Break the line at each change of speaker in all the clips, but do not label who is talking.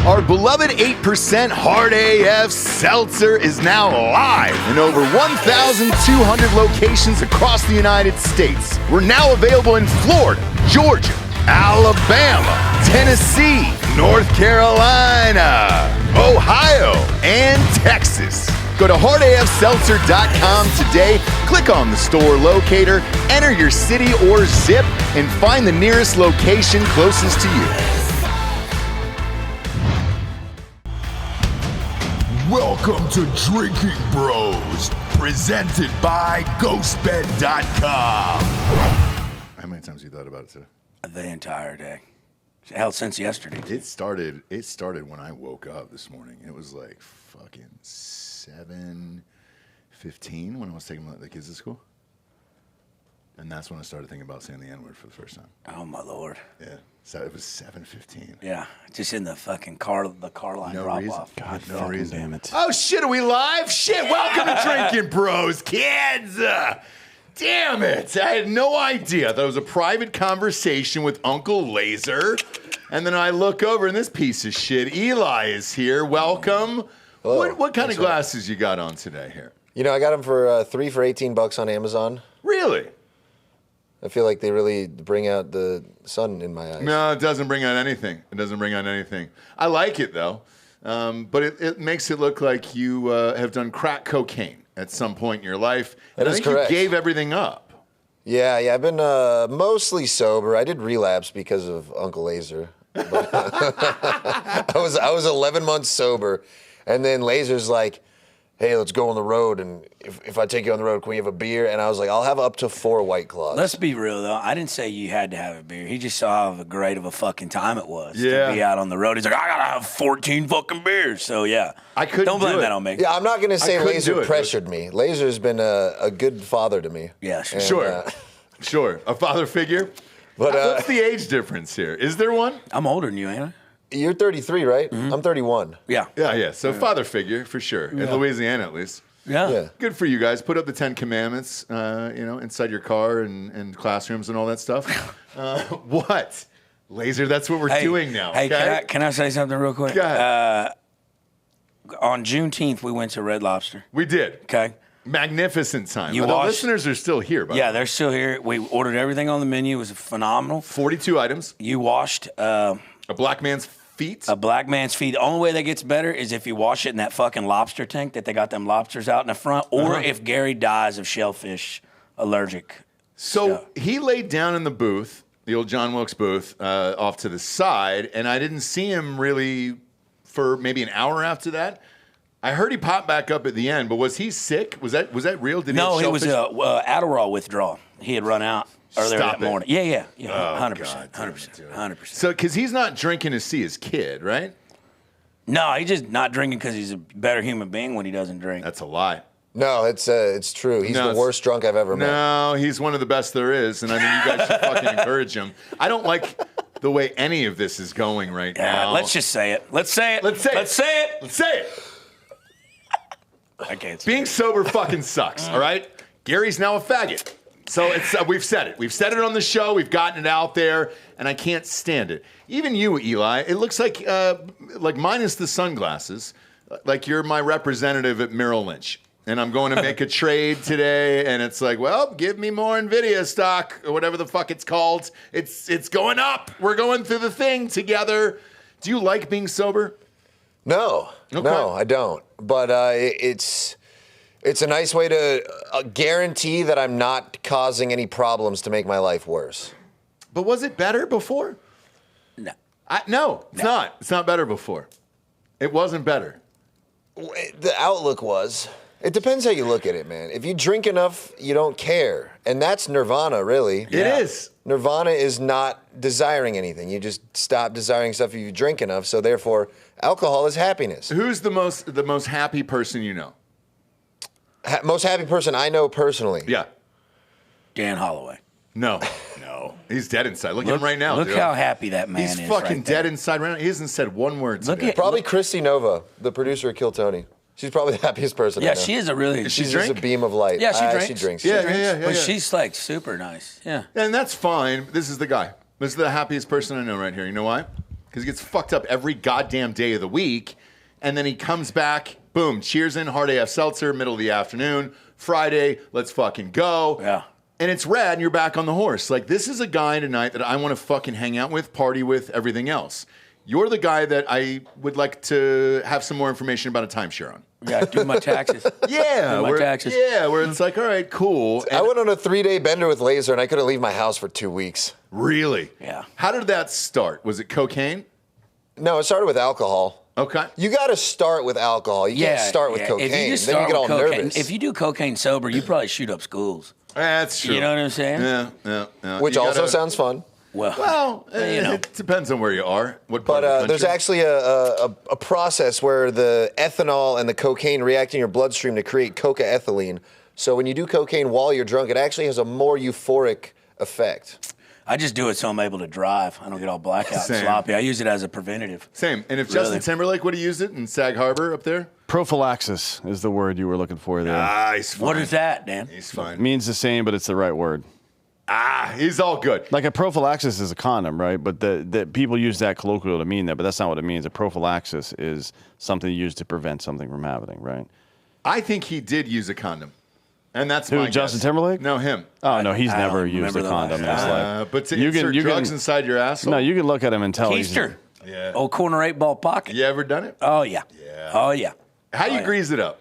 Our beloved 8% Hard AF Seltzer is now live in over 1,200 locations across the United States. We're now available in Florida, Georgia, Alabama, Tennessee, North Carolina, Ohio, and Texas. Go to hardafseltzer.com today, click on the store locator, enter your city or zip, and find the nearest location closest to you. Welcome to Drinking Bros, presented by GhostBed.com. How many times have you thought about it today?
The entire day. Hell, since yesterday.
It started when I woke up this morning. It was like fucking 7:15 when I was taking the kids to school. And that's when I started thinking about saying the N-word for the first time.
Oh, my Lord.
Yeah. So it was 7:15.
Yeah. Just in the fucking car line drop off.
God, no reason.
Damn it.
Oh, shit, are we live? Shit, welcome to Drinking Bros, kids. Damn it. I had no idea. That was a private conversation with Uncle Lazer. And then I look over and this piece of shit, Eli, is here. Welcome.
Hello.
What kind of glasses you got on today here?
You know, I got them for 3 for $18 on Amazon.
Really?
I feel like they really bring out the sun in my eyes.
No, it doesn't bring out anything. It doesn't bring out anything. I like it, though. But it makes it look like you have done crack cocaine at some point in your life.
That
and
is
I think
correct.
you gave everything up.
Yeah, I've been mostly sober. I did relapse because of Uncle Lazer. But I was 11 months sober, and then Lazer's like, hey, let's go on the road, and if I take you on the road, can we have a beer? And I was like, I'll have up to 4 White Claws.
Let's be real, though. I didn't say you had to have a beer. He just saw how great of a fucking time it was to be out on the road. He's like, I got to have 14 fucking beers. So, yeah.
I couldn't
Don't blame
do it.
that on me.
Yeah, I'm not going to say
couldn't do
Lazer
it.
pressured me. Lazer's been a good father to me.
Yeah, sure.
And,
Sure. Sure. A father figure.
But
What's the age difference here? Is there one?
I'm older than you, ain't I?
you're 33, right?
Mm-hmm.
I'm 31.
Yeah.
Yeah. So father figure, for sure. In Louisiana, at least.
Yeah.
Yeah.
Good for you guys. Put up the 10 Commandments, inside your car and classrooms and all that stuff. What? Lazer, that's what we're doing now.
Hey,
okay?
can I say something real quick?
Go ahead.
On Juneteenth, we went to Red Lobster.
We did.
Okay.
Magnificent time.
You
The
watched-
listeners are still here, by the
Yeah,
way.
they're still here. We ordered everything on the menu. It was phenomenal.
42 items.
You washed
A black man's feet.
a black man's feet. The only way that gets better is if you wash it in that fucking lobster tank that they got them lobsters out in the front, or if Gary dies of shellfish allergic.
So he laid down in the booth, the old John Wilkes booth, off to the side, and I didn't see him really for maybe an hour after that. I heard he popped back up at the end, but was he sick? Was that real? Did he
No,
have
it was
shellfish?
Adderall withdrawal. He had run out earlier
Stop
that
it.
morning. Yeah,
Oh,
100%,
God,
100%, 100%.
So, because he's not drinking to see his kid, right?
No, he's just not drinking because he's a better human being when he doesn't drink.
That's a lie.
No, it's true. He's
No,
the
it's-
worst drunk I've ever met.
No, he's one of the best there is, and I think you guys should fucking encourage him. I don't like the way any of this is going right now.
Let's just say it. Let's say it.
Let's say it.
Let's say it.
Let's say it.
Okay.
Being sober fucking sucks, all right? Gary's now a faggot. So it's we've said it. We've said it on the show. We've gotten it out there, and I can't stand it. Even you, Eli, it looks like minus the sunglasses, like you're my representative at Merrill Lynch. And I'm going to make a trade today, and it's like, well, give me more NVIDIA stock, or whatever the fuck it's called. It's going up. We're going through the thing together. Do you like being sober?
No,
Okay.
no, I don't. But it's a nice way to guarantee that I'm not causing any problems to make my life worse.
But was it better before?
No.
No, it's not. It's not better before. It wasn't better.
The outlook was. It depends how you look at it, man. If you drink enough, you don't care. And that's nirvana, really.
It is.
Nirvana is not desiring anything. You just stop desiring stuff if you drink enough. So therefore, alcohol is happiness.
Who's the most happy person you know?
Most happy person I know personally.
Yeah.
Dan Holloway.
No. He's dead inside. Look at him right now.
Look
dude.
how happy that man
He's
is.
fucking
right there.
dead inside right now. He hasn't said one word
Look
today.
at-
Probably Christy Nova, the producer of Kill Tony. She's probably the happiest person I
Yeah,
know.
she is a really.
Is she
She's
drink?
just a beam of light.
Yeah, she drinks.
She drinks.
Yeah,
She drinks.
yeah.
But she's like super nice. Yeah.
And that's fine. This is the guy. This is the happiest person I know right here. You know why? Because because he gets fucked up every goddamn day of the week. And then he comes back, boom, cheers in, hard AF seltzer, middle of the afternoon, Friday, let's fucking go.
Yeah.
And it's rad, and you're back on the horse. Like, this is a guy tonight that I want to fucking hang out with, party with, everything else. You're the guy that I would like to have some more information about a timeshare on.
Yeah, do my taxes.
Yeah.
Do my taxes.
Yeah, where it's like, all right, cool.
I went on a 3-day bender with Lazer, and I couldn't leave my house for 2 weeks.
Really?
Yeah.
How did that start? Was it cocaine?
No, it started with alcohol.
Okay.
You got to start with alcohol. You can't start with cocaine.
If you just
then
start
you get all
with cocaine,
nervous.
if you do cocaine sober, you probably shoot up schools.
That's true.
You know what I'm saying?
Yeah.
Which
You
also
gotta-
sounds fun.
Well, you know.
It depends on where you are. What part
But
of the
there's
country.
actually a process where the ethanol and the cocaine react in your bloodstream to create cocaethylene. So when you do cocaine while you're drunk, it actually has a more euphoric effect.
I just do it so I'm able to drive. I don't get all blackout and
Same.
sloppy. I use it as a preventative.
Same. And if
Really?
Justin Timberlake would have used it in Sag Harbor up there,
Prophylaxis is the word you were looking for there.
he's fine.
What is that, Dan?
He's fine.
Means the same, but it's the right word.
He's all good.
Like a prophylaxis is a condom, right? But the people use that colloquial to mean that, but that's not what it means. A prophylaxis is something used to prevent something from happening, right?
I think he did use a condom. And that's
Who,
my
Justin
guess.
Timberlake?
No, him.
Oh, no, he's
I
never
don't
used a
remember the
condom in his
last
life.
But to
You
insert
can-
drugs inside your asshole?
No, you can look at him and tell
Keister.
Yeah.
Old corner 8-ball pocket.
You ever done it?
Oh, yeah.
Yeah.
Oh, yeah.
How do you grease it up?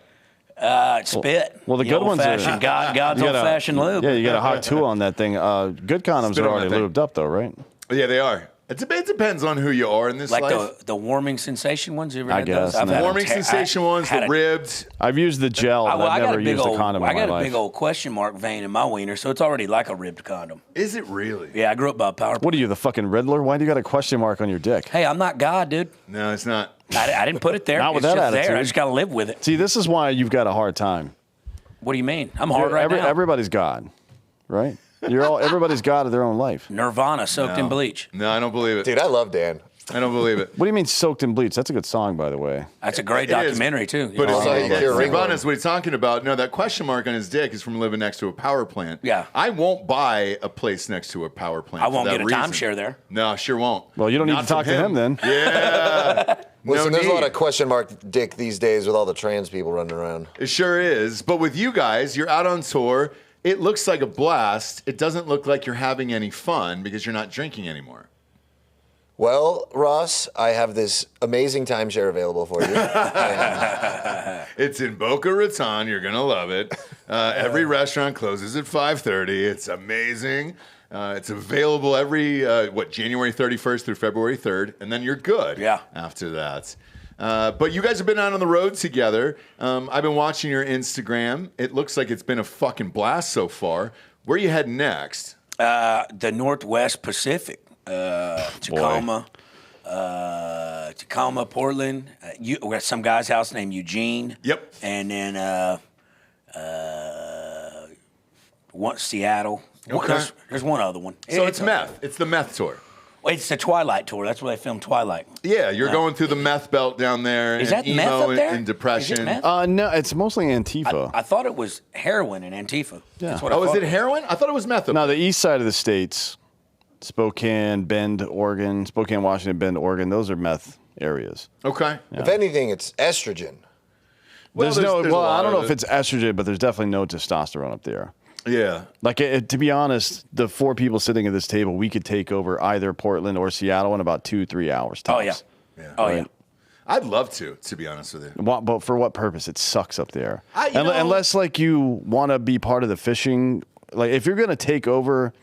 Spit.
well, the good ones are-
old-fashioned God's
You got a-
old-fashioned lube.
Yeah, you got a hot tool on that thing. Good condoms
Spit
are
on
already
that thing.
lubed up, though, right?
Yeah, they are. It depends on who you are in this
Like
life.
the warming sensation ones. You ever
I
had those?
guess,
I've
no.
had them
Warming sensation ones,
had
the
a-
ribbed.
I've used the gel, but
I
I've
got
never
a big
used a
old,
condom
I
in my
got a
life.
big old question mark vein in my wiener, so it's already like a ribbed condom.
Is it really?
Yeah, I grew up by a power
What are you, the fucking Riddler? Why do you got a question mark on your dick?
Hey, I'm not God, dude.
No, it's not.
I didn't put it there.
Not with
it's
that
just there.
attitude.
I just got to live with it.
See, this is why you've got a hard time.
What do you mean? I'm hard right now.
Everybody's God, right? Everybody's God of their own life.
Nirvana soaked in bleach.
No, I don't believe it.
Dude, I love Dan.
I don't believe it.
What do you mean soaked in bleach? That's a good song, by the way.
That's a great
It is.
documentary, too.
But it's
Oh,
like,
yeah,
to be
ringworm.
honest, what he's talking about, no, that question mark on his dick is from living next to a power plant.
Yeah.
I won't buy a place next to a power plant.
I won't
for
get
that
a
reason.
timeshare there.
No, sure won't.
Well, you don't need
Not
to talk
from
to him then.
Yeah.
Listen,
no
there's a lot
need.
of question mark dick these days with all the trans people running around.
It sure is. But with you guys, you're out on tour. It looks like a blast. It doesn't look like you're having any fun because you're not drinking anymore.
Well, Ross, I have this amazing timeshare available for you.
It's in Boca Raton. You're going to love it. Every restaurant closes at 5:30. It's amazing. It's available every, January 31st through February 3rd. And then you're good after that. But you guys have been out on the road together. I've been watching your Instagram. It looks like it's been a fucking blast so far. Where are you heading next?
The Northwest Pacific. Tacoma, Portland. We got some guy's house named Eugene.
Yep.
And then Seattle.
Okay.
There's one other one.
So it's meth. It's the meth tour.
Well, it's the Twilight tour. That's where they filmed Twilight.
Yeah, you're going through the meth belt down there.
Is
and
that meth
emo
up there?
and depression.
Is it meth?
No, it's mostly Antifa.
I thought it was heroin in Antifa.
Yeah.
That's what I
Oh, is
thought.
it heroin? I thought it was meth.
No, the east side of the states, Spokane, Bend, Oregon, Spokane, Washington, Bend, Oregon, those are meth areas.
Okay.
If anything, it's estrogen.
Well,
There's no,
there's a
well,
lot
I don't know
of
if
it.
it's estrogen, but there's definitely no testosterone up there.
Yeah.
Like, to be honest, the four people sitting at this table, we could take over either Portland or Seattle in about 2-3 hours.
Oh,
tops.
yeah. Oh, yeah.
I'd love to be honest with you.
But for what purpose? It sucks up there.
You know-
Unless, like, you want to be part of the fishing. Like, if you're going to take over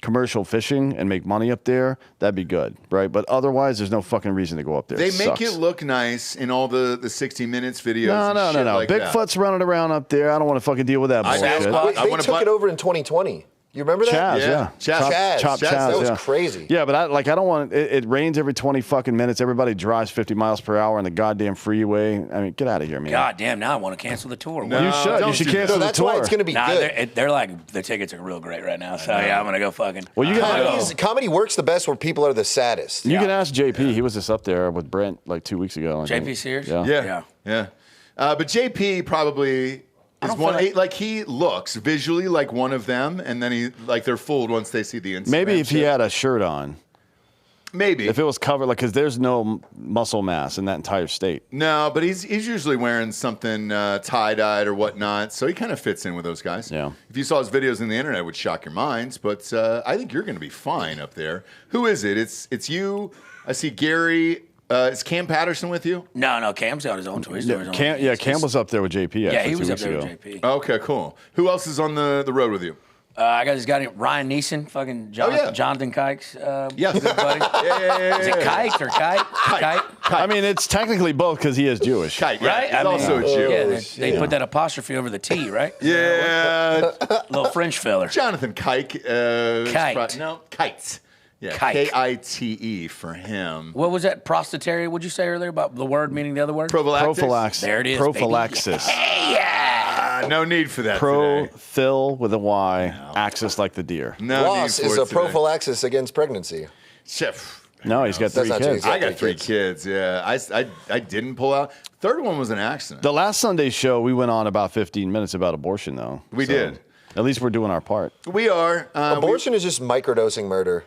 commercial fishing and make money up there, that'd be good, right? But otherwise, there's no fucking reason to go up there.
They
It
make
sucks.
it look nice in all the 60 Minutes videos.
No.
and shit like that.
Bigfoot's running around up there. I don't want to fucking deal with that
I
bullshit.
know.
Wait,
I
they
wanna
took
buy-
it over in 2020. You remember that?
Chaz,
Yeah.
yeah.
Chaz. That was
yeah.
crazy.
Yeah, but I don't want it rains every 20 fucking minutes. Everybody drives 50 miles per hour on the goddamn freeway. I mean, get out of here, man.
God damn, now I want to cancel the tour.
No.
You should.
don't
You should
do
cancel
So
the
that's
tour.
why it's going to be
Nah,
good.
they're like, the tickets are real great right now. So, yeah, I'm going to go fucking.
Well, you can
Comedy works the best where people are the saddest.
you can ask JP. He was just up there with Brent like 2 weeks ago. I think.
JP Sears?
Yeah.
Yeah. But JP probably is
don't
one.
feel like-
He looks visually like one of them, and then they're fooled once they see the Instagram.
Maybe if he
shit.
had a shirt on.
Maybe.
If it was covered, like, because there's no muscle mass in that entire state.
No, but he's usually wearing something tie-dyed or whatnot, so he kind of fits in with those guys.
Yeah.
If you saw his videos on the internet, it would shock your minds, but I think you're going to be fine up there. Who is it? It's you. I see Gary. Is Cam Patterson with you?
No, Cam's on his own tour. He's doing his own.
Cam was up there with JP.
Yeah,
actually,
he was
2
up there
weeks
with
ago.
JP.
Okay, cool. Who else is on the road with you?
I got this guy named Ryan Neeson, fucking Jonathan Kike's
Yes.
buddy.
Yeah.
Is it Kike or Kite? Kite?
I mean, it's technically both because he is Jewish.
Kite, yeah.
Right?
He's also a Jew.
Yeah, they put that apostrophe over the T, right?
Yeah.
Little French feller.
Jonathan Kike.
Kite.
No, Kites. Yeah,
Kike.
Kite for him.
What was that prostatary? What'd you say earlier about the word meaning the other word?
Prophylaxis.
There it is,
Prophylaxis.
No need for that today.
Pro-phil with a Y, axis like the deer.
No
Loss
need for
is
it
a
today.
prophylaxis against pregnancy.
Chef.
No, he's got
That's
3
not true.
kids.
He's
I got 3
kids.
kids. Yeah, I didn't pull out. Third one was an accident.
The last Sunday show, we went on about 15 minutes about abortion, though.
We did.
At least we're doing our part.
We are.
Abortion is just microdosing murder.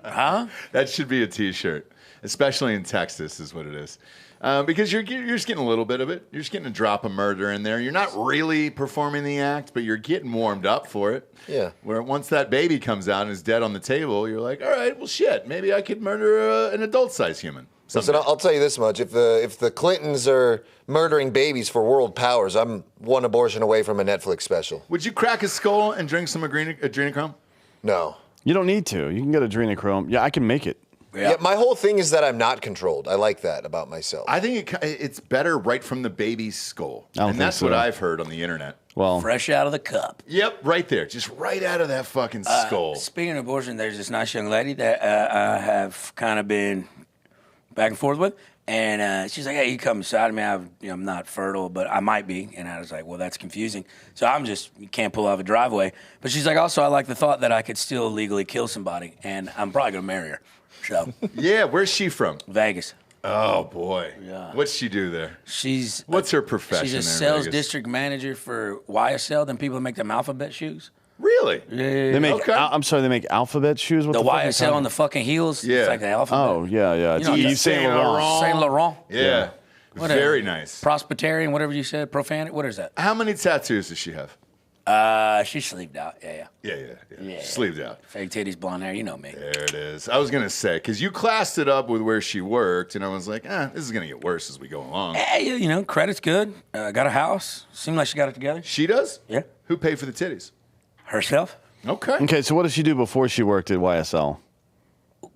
Huh?
That should be a T-shirt, especially in Texas, is what it is. Because you're just getting a little bit of it. You're just getting a drop of murder in there. You're not really performing the act, but you're getting warmed up for it.
Yeah.
Where once that baby comes out and is dead on the table, you're like, all right, well, shit, maybe I could murder an adult-sized human.
Listen, I'll tell you this much: if the Clintons are murdering babies for world powers, I'm one abortion away from a Netflix special.
Would you crack a skull and drink some adrenochrome?
No.
You don't need to. You can get adrenochrome. Yeah, I can make it.
Yeah. My whole thing is that I'm not controlled. I like that about myself.
I think it's better right from the baby's skull.
I don't
And
think
that's
so.
what I've heard on the internet.
Well,
Fresh out of the cup.
Yep, right there. Just right out of that fucking skull.
Speaking of abortion, there's this nice young lady that I have kind of been back and forth with. And she's like, hey, you come beside me. I'm not fertile, but I might be. And I was like, well, that's confusing. So you can't pull off a driveway. But she's like, also, I like the thought that I could still legally kill somebody. And I'm probably going to marry her. So,
Yeah, where's she from?
Vegas.
Oh, boy.
Yeah.
What's she do there?
What's
her profession
She's a
there in
sales
Vegas?
district manager for YSL, them people that make them alphabet shoes.
Really?
they make.
Okay.
I'm sorry, they make alphabet shoes. What
The
fuck are you
YSL
talking-
on the fucking heels.
Yeah.
It's like the alphabet.
Oh yeah. It's
know,
Yves Saint Laurent.
Saint Laurent.
Yeah.
Whatever.
Very nice.
Prospertarian, whatever you said. Profanity. What is that?
How many tattoos does she have?
She's sleeved out. Yeah.
Yeah. Sleeved out.
Fake titties, blonde hair. You know me.
There it is. I was going to say, because you classed it up with where she worked, and I was like, this is going to get worse as we go along.
Hey, credit's good. Got a house. Seemed like she got it together.
She does?
Yeah.
Who paid for the titties?
Herself.
Okay.
Okay, so what did she do before she worked at YSL?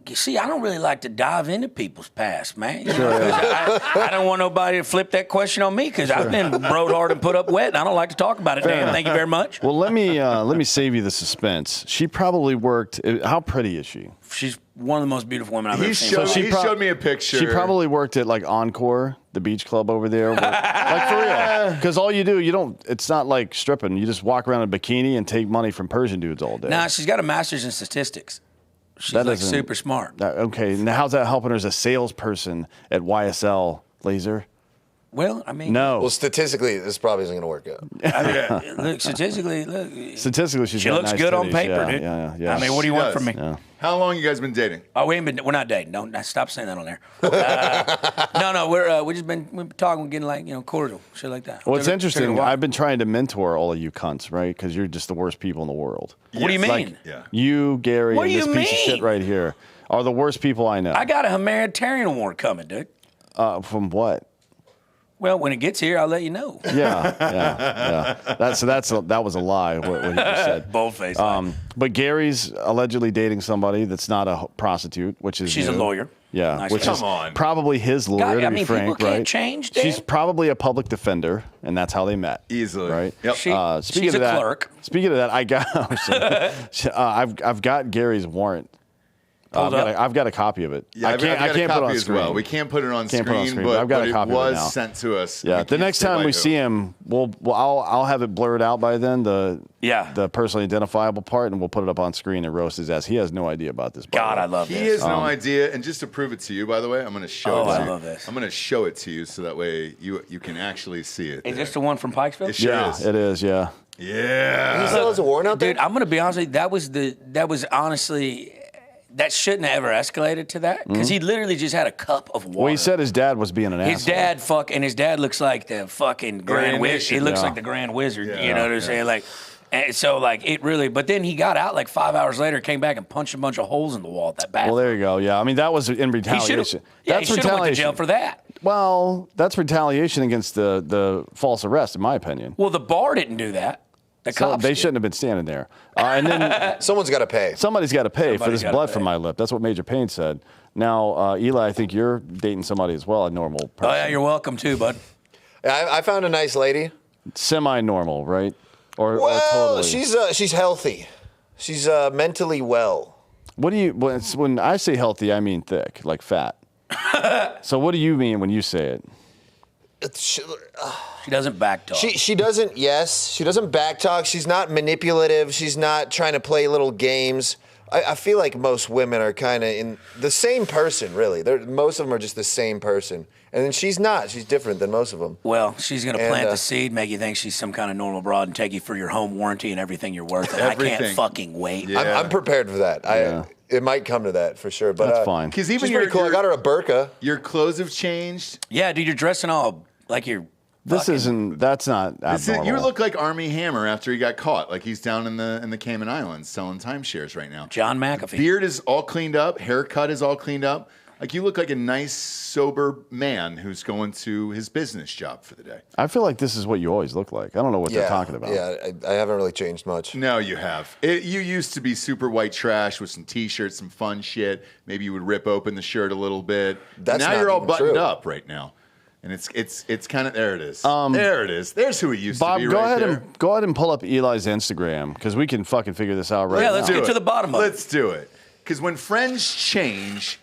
You see, I don't really like to dive into people's past, man. You know, 'cause I don't want nobody to flip that question on me because I've been broed hard and put up wet, and I don't like to talk about it. Damn, thank you very much.
Well, let me save you the suspense. She probably worked. How pretty is she?
She's one of the most beautiful women I've
He
ever seen.
showed,
she
he
prob-
showed me a picture.
She probably worked at like Encore, the beach club over there. Like for real. Because all you do, it's not like stripping. You just walk around in a bikini and take money from Persian dudes all day.
Nah, she's got a master's in statistics. She's
That
like
doesn't-
super smart.
Okay, now how's that helping her as a salesperson at YSL, Lazer?
Well, I mean,
No.
Well, statistically, this probably isn't going to work out.
I mean, look, statistically,
Statistically,
she
got
looks
nice
good on
titties.
paper,
Yeah,
dude.
Yeah.
I mean, what do you
She
want
does.
from me?
Yeah.
How long you guys been dating?
Oh, we're not dating. Don't stop saying that on there. No, we've been talking, we're getting like cordial, shit like that.
Well, it's
Took her
interesting.
a while.
I've been trying to mentor all of you cunts, right? Because you're just the worst people in the world.
What do you mean?
Like
Yeah.
you, Gary,
What
and
do
this
you
piece of
mean?
shit right here are the worst people I know.
I got a humanitarian award coming, dude.
From what?
Well, when it gets here, I'll let you know.
Yeah. That was a lie. What he just said.
Boldface.
But Gary's allegedly dating somebody that's not a prostitute, which is
She's a
new.
lawyer.
Yeah,
Nice
which
guy.
is
Come on.
probably his lawyer.
God,
to
I
be
mean,
frank,
people can't
right?
change, Dan.
She's probably a public defender, and that's how they met.
Easily.
right?
Yep.
Speaking
She's
of
a
that,
clerk.
Speaking of that, I got I've got Gary's warrant.
Hold up.
I've got a copy of it.
Yeah,
I
I've got
can't
a
put it
copy
on
as
screen.
well. We can't put it on
Can't put it on
screen,
screen, but I've got a
it
copy of it
was
now.
sent to us.
Yeah,
We
the
can't
next
say
time
by
we
who.
see him, I'll have it blurred out by then, the personally identifiable part, and we'll put it up on screen and roast his ass. He has no idea about this. by the
God,
way.
I love
He
this.
has no idea, and just to prove it to you, by the way, I'm going to show
Oh,
it to
I
you.
love this.
I'm going to show it to you so that way you can actually see it.
Is
there.
this the one from Pikesville?
It sure
Yeah,
is.
it is. Yeah.
He
Yeah.
still has a warrant out there?
Dude, I'm gonna be honest with you. That was honestly, that shouldn't have ever escalated to that because he literally just had a cup of water.
Well, he said his dad was being an
his
asshole.
his dad looks like the fucking Grand Wizard. He looks like the Grand Wizard. You know what I'm saying? Like, and so like it really. But then he got out like 5 hours later, came back and punched a bunch of holes in the wall at that bathroom.
Well, there you go. Yeah, I mean that was in retaliation.
He should have went to jail for that.
Well, that's retaliation against the false arrest, in my opinion.
Well, the bar didn't do that. The cops
they
did.
shouldn't have been standing there. And then
Someone's got to pay.
somebody's got to pay for this blood
pay.
from my lip. That's what Major Payne said. Now, Eli, I think you're dating somebody as well, a normal person.
Oh yeah, you're welcome too, bud.
I found a nice lady.
Semi-normal, right? Or
Well,
totally.
she's healthy. She's mentally well.
What do you when I say healthy, I mean thick, like fat. So what do you mean when you say it?
She
doesn't backtalk.
she doesn't. Yes, she doesn't backtalk. She's not manipulative. She's not trying to play little games. I feel like most women are kind of in the same person, really. Most of them are just the same person. And then she's not. She's different than most of them.
Well, she's going to plant the seed, make you think she's some kind of normal broad, and take you for your home warranty and everything you're worth. And I can't fucking wait.
Yeah. I'm prepared for that. It might come to that for sure. But
that's fine.
Because even
she's pretty cool. I got her a burqa.
Your clothes have changed.
Yeah, dude, you're dressing all like you're.
That's not abnormal.
You look like Armie Hammer after he got caught. Like he's down in the Cayman Islands selling timeshares right now.
John McAfee.
Beard is all cleaned up. Haircut is all cleaned up. Like you look like a nice, sober man who's going to his business job for the day.
I feel like this is what you always look like. I don't know what they're talking about.
Yeah, I haven't really changed much.
No, you have. You used to be super white trash with some T-shirts, some fun shit. Maybe you would rip open the shirt a little bit. Now you're all buttoned up right now. And it's kind of there. It is. There it is. There's who he used
Bob,
to be.
go
Bob,
ahead and pull up Eli's Instagram because we can fucking figure this out right now.
Let's get to the bottom of it.
Let's do it. Because when friends change,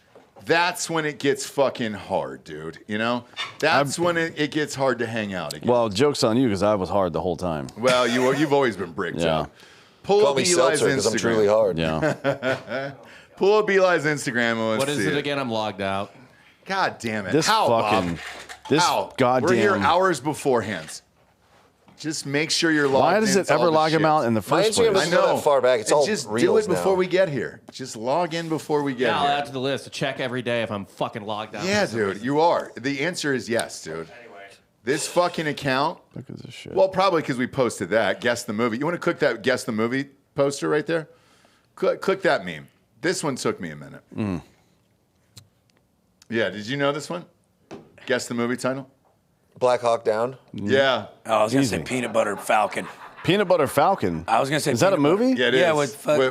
that's when it gets fucking hard, dude. You know, that's when it gets hard to hang out again.
Well, joke's on you because I was hard the whole time.
Well, you've always been bricked up. Pull
Call
up
me
Eli's
Seltzer because I'm
Instagram.
truly hard.
Yeah.
Pull up Eli's Instagram and let's
What is
see
it again? I'm logged out.
God damn it!
This
How,
fucking.
Bob?
This
How?
goddamn.
We're here hours beforehand. Just make sure you're logged in.
Why does it ever log him out in the
My
first place?
Instagram doesn't go that far back. It's all
just do
reels
it before
now.
we get here. Just log in before we get
Now
here.
I'll add to the list to check every day if I'm fucking logged out.
Yeah, dude, you are. The answer is yes, dude. This fucking account.
Look at this shit.
Well, probably because we posted that. Guess the movie. You want to click that guess the movie poster right there? Click that meme. This one took me a minute. Yeah, did you know this one? Guess the movie title?
Black Hawk Down.
Yeah.
Oh, I was going to say
Easy.
Peanut Butter Falcon.
Peanut Butter Falcon.
I was going to say
Is that a
Peanut Butter.
movie?
Yeah, it is.
Yeah, with
Shia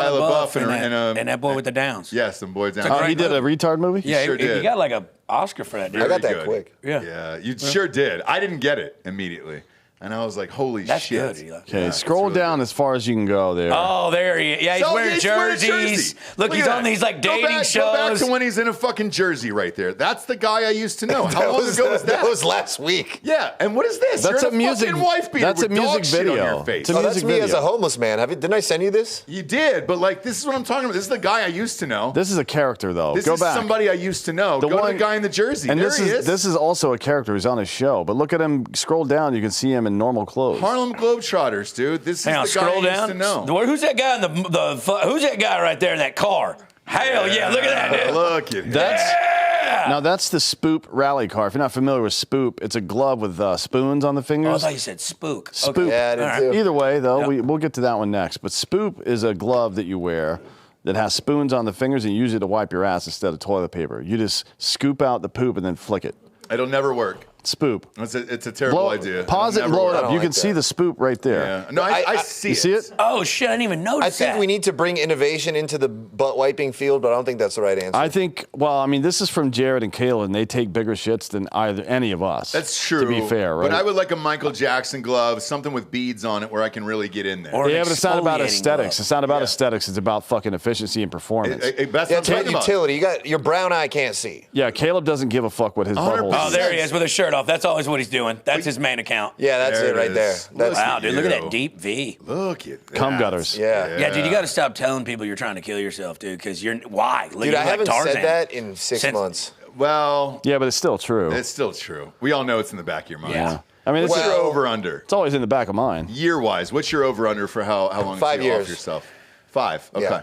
LaBeouf
and that boy with the downs.
Yes, some boy down.
Oh, he did a retard movie?
Yeah,
sure
he
did.
got like a Oscar for that, dude.
I got that
Good.
quick.
Yeah.
Yeah, you sure did. I didn't get it immediately. And I was like, holy
That's
shit.
good, Eli.
Okay,
Yeah,
scroll
it's really
down
good.
as far as you can go there.
Oh, there he is. Yeah, he's
So
wearing
he's wearing a
jerseys.
jersey.
Look, he's
at
on
that.
these like dating
Go back
shows.
to when he's in a fucking jersey right there. That's the guy I used to know. How
That
long
was,
ago was that?
That was last week.
Yeah, and what is this?
That's
You're
a
in
music-
fucking wife beater
that's
with
a music
dog shit on
video.
your face.
It's a
Oh, that's
music
me as
video.
a homeless man. Didn't I send you this?
You did, but like this is what I'm talking about. This is the guy I used to know.
This is a character, though.
This
Go
is
back.
somebody I used to know.
The
Go to
one-
the guy in the jersey.
And
there
this
he is.
this is also a character who's on his show. But look at him. Scroll down. You can see him in normal clothes.
Harlem Globetrotters, dude. This
Hang on,
is the guy
scroll
I
down.
used to know.
Who's that guy in who's that guy right there in that car? Hell yeah, look at that, dude.
Look at him.
Now that's the Spoop rally car. If you're not familiar with Spoop, it's a glove with spoons on the
Oh, I
fingers.
thought you said spook.
Spoop.
Okay.
Yeah, I did
All right.
too.
Either way, though, we'll get to that one next. But Spoop is a glove that you wear that has spoons on the fingers and you use it to wipe your ass instead of toilet paper. You just scoop out the poop and then flick it.
It'll never work.
Spoop.
It's a terrible idea.
Pause it
It'll
and blow
never
it
work.
up. You
like
can see
that.
the spoop right there.
Yeah. No, I see
You
it.
see it?
Oh shit, I didn't even notice
I think
that.
we need to bring innovation into the butt wiping field, but I don't think that's the right answer.
I think, well, I mean, this is from Jared and Kayla, and they take bigger shits than any of us.
That's true.
To be fair, right?
But I would like a Michael Jackson glove, something with beads on it where I can really get in there.
Or-
Yeah, but it's not about
exfoliating
aesthetics.
glove.
It's not about
Yeah.
aesthetics. It's about fucking efficiency and performance.
That's
yeah,
what
it's
I'm
about
talking about.
utility. You got your brown eye can't see.
Yeah, Caleb doesn't give a fuck what his
100%.
butthole
Oh,
is.
there he is with his shirt off. That's always what he's doing. That's his main account.
Yeah, that's
There
it right
it
there.
is.
That's
Wow, dude, look at
you.
that deep V.
Look at that.
Cum gutters.
yeah.
Yeah, dude, you got to stop telling people you're trying to kill yourself, dude. Because why? Look,
Dude,
you're
I
like
haven't
Tarzan.
said that in six
Since-
months.
Well,
Yeah, but it's still true.
it's still true. We all know it's in the back of your mind.
Yeah.
I mean, it's,
What's your
Well-
over under?
it's always in the back of mine.
Year wise, what's your over under for how long
5
you off
years.
yourself? 5. Okay.
Yeah.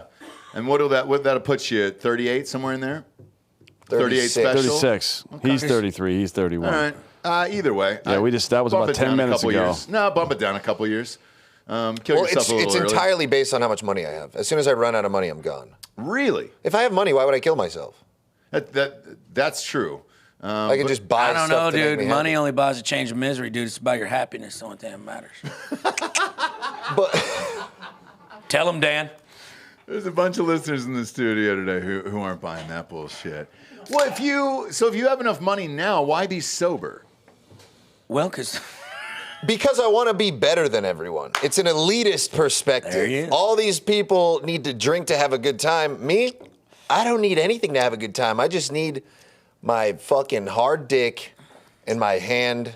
And that'll put you at 38, somewhere in there? 38 special?
36. He's 33. He's 31.
All right. Either way.
Yeah, that was about 10 minutes ago.
Years. No, bump it down a couple years. Kill yourself a little
it's
early.
entirely based on how much money I have. As soon as I run out of money, I'm gone.
Really?
If I have money, why would I kill myself?
That's true.
I can just buy
I don't
stuff
know,
to make
dude.
me
Money
happy.
only buys a change of misery, dude. It's about your happiness. The only thing that matters.
But
Tell him, Dan.
There's a bunch of listeners in the studio today who aren't buying that bullshit. Well, if you have enough money now, why be sober?
Well, because
I want to be better than everyone. It's an elitist perspective.
There he is.
All these people need to drink to have a good time. Me, I don't need anything to have a good time. I just need my fucking hard dick in my hand.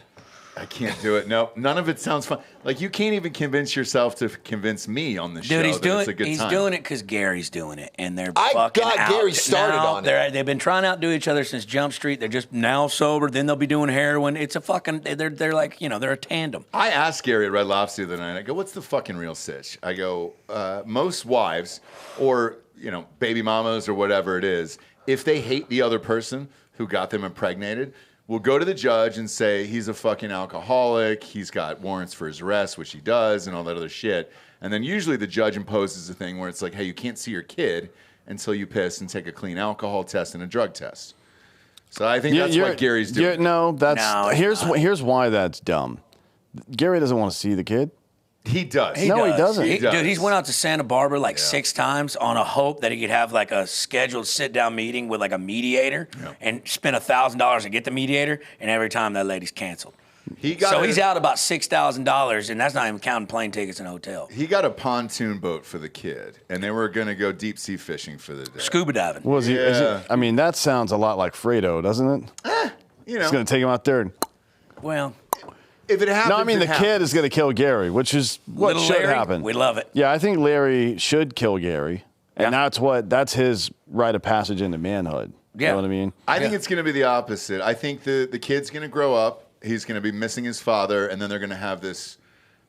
I can't do it. No, none of it sounds fun. Like, you can't even convince yourself to convince me on the show
dude,
that it's a good time.
he's doing it because Gary's doing it, and they're
I
fucking
got
out.
Gary started
now,
on it.
They've been trying to outdo each other since Jump Street. They're just now sober. Then they'll be doing heroin. It's a fucking. They're like, they're a tandem.
I asked Gary at Red Lobster the other night, I go, what's the fucking real sitch? I go, most wives or, baby mamas or whatever it is, if they hate the other person who got them impregnated, will go to the judge and say he's a fucking alcoholic, he's got warrants for his arrest, which he does, and all that other shit. And then usually the judge imposes a thing where it's like, hey, you can't see your kid until you piss and take a clean alcohol test and a drug test. So I think that's what Gary's doing.
Here's why that's dumb. Gary doesn't want to see the kid.
He does.
He doesn't.
Dude, he's went out to Santa Barbara 6 times on a hope that he could have like a scheduled sit-down meeting with like a mediator and spend $1,000 to get the mediator, and every time that lady's canceled. He's out about $6,000, and that's not even counting plane tickets and hotel.
He got a pontoon boat for the kid, and they were going to go deep sea fishing for the day.
Scuba diving.
Was he? I mean, that sounds a lot like Fredo, doesn't it? He's going to take him out there.
Well,
if it happens,
no, I mean, the kid is going to kill Gary, which is what
Little
should
Larry,
happen.
we love it.
Yeah, I think Larry should kill Gary, and that's his rite of passage into manhood. You know what I mean?
I think it's going to be the opposite. I think the kid's going to grow up. He's going to be missing his father, and then they're going to have this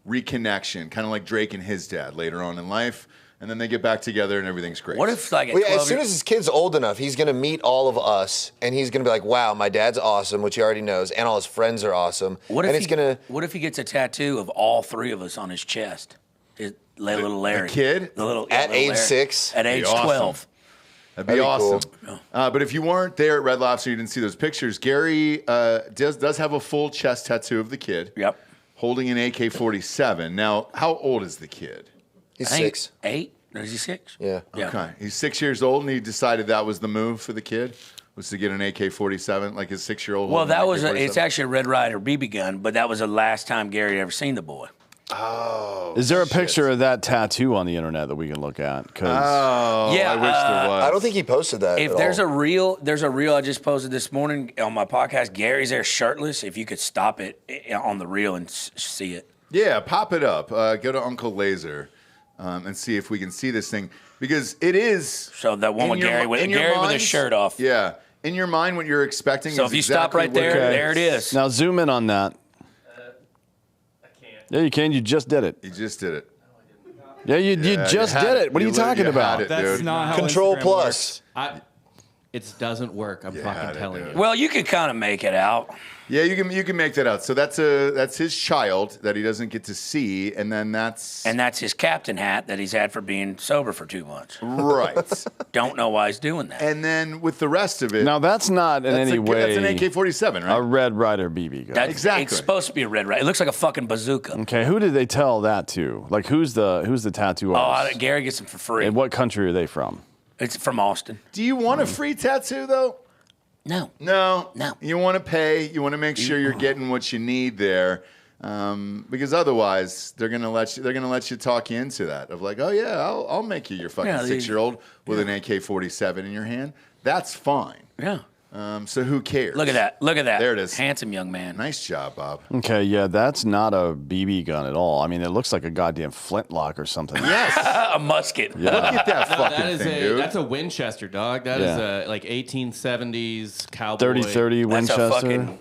reconnection, kind of like Drake and his dad later on in life. And then they get back together, and everything's great.
What if
as soon as his kid's old enough, he's going to meet all of us, and he's going to be like, wow, my dad's awesome, which he already knows, and all his friends are awesome.
What if he gets a tattoo of all 3 of us on his chest? Little Larry.
The kid?
At age 6?
At age 12.
That'd be awesome. Cool. But if you weren't there at Red Lobster, you didn't see those pictures. Gary does have a full chest tattoo of the kid.
Yep.
Holding an AK-47. Now, how old is the kid?
He's 6.
8? Or is he 6?
Yeah.
Okay. He's 6 years old, and he decided that was the move for the kid, was to get an AK-47, like his 6-year-old.
Well, it's actually a Red Ryder BB gun, but that was the last time Gary had ever seen the boy.
Oh.
Is there a picture of that tattoo on the internet that we can look at?
I wish there was.
I don't think he posted that.
If there's a reel I just posted this morning on my podcast. Gary's there shirtless. If you could stop it on the reel and see it.
Yeah, pop it up. Go to Uncle Lazer and see if we can see this thing, because it is.
So that one with Gary with his shirt off.
Yeah, in your mind, what you're expecting.
So
is
if you
exactly
stop right there, there it is.
Now zoom in on that. Yeah, you can. You just did it.
You just did it.
Yeah, you just did it. What are you talking about?
That's not how
Control
Instagram
plus.
works. It doesn't work. I'm fucking telling you.
Well, you can kind of make it out.
Yeah, you can make that out. So that's his child that he doesn't get to see, and then that's
his captain hat that he's had for being sober for 2 months.
Right.
Don't know why he's doing that.
And then with the rest of it,
Now that's not in any way.
That's an AK-47, right?
A Red Ryder BB gun.
Exactly.
It's supposed to be a Red Ryder. It looks like a fucking bazooka.
Okay, who did they tell that to? Like, who's the tattoo artist?
Gary gets them for free.
And what country are they from?
It's from Austin.
Do you want a free tattoo though?
No.
You want to pay. You want to make sure you're getting what you need there, because otherwise they're gonna let you talk you into that of like, oh yeah, I'll make you your fucking 6-year-old with an AK-47 in your hand. That's fine.
Yeah.
So who cares?
Look at that.
There it is.
Handsome young man.
Nice job, Bob.
Okay, yeah, that's not a BB gun at all. I mean, it looks like a goddamn flintlock or something.
Yes.
A musket.
Yeah.
Look at that fucking thing, dude.
That's a Winchester, dog. That is a like 1870s cowboy.
30-30 Winchester.
That's a fucking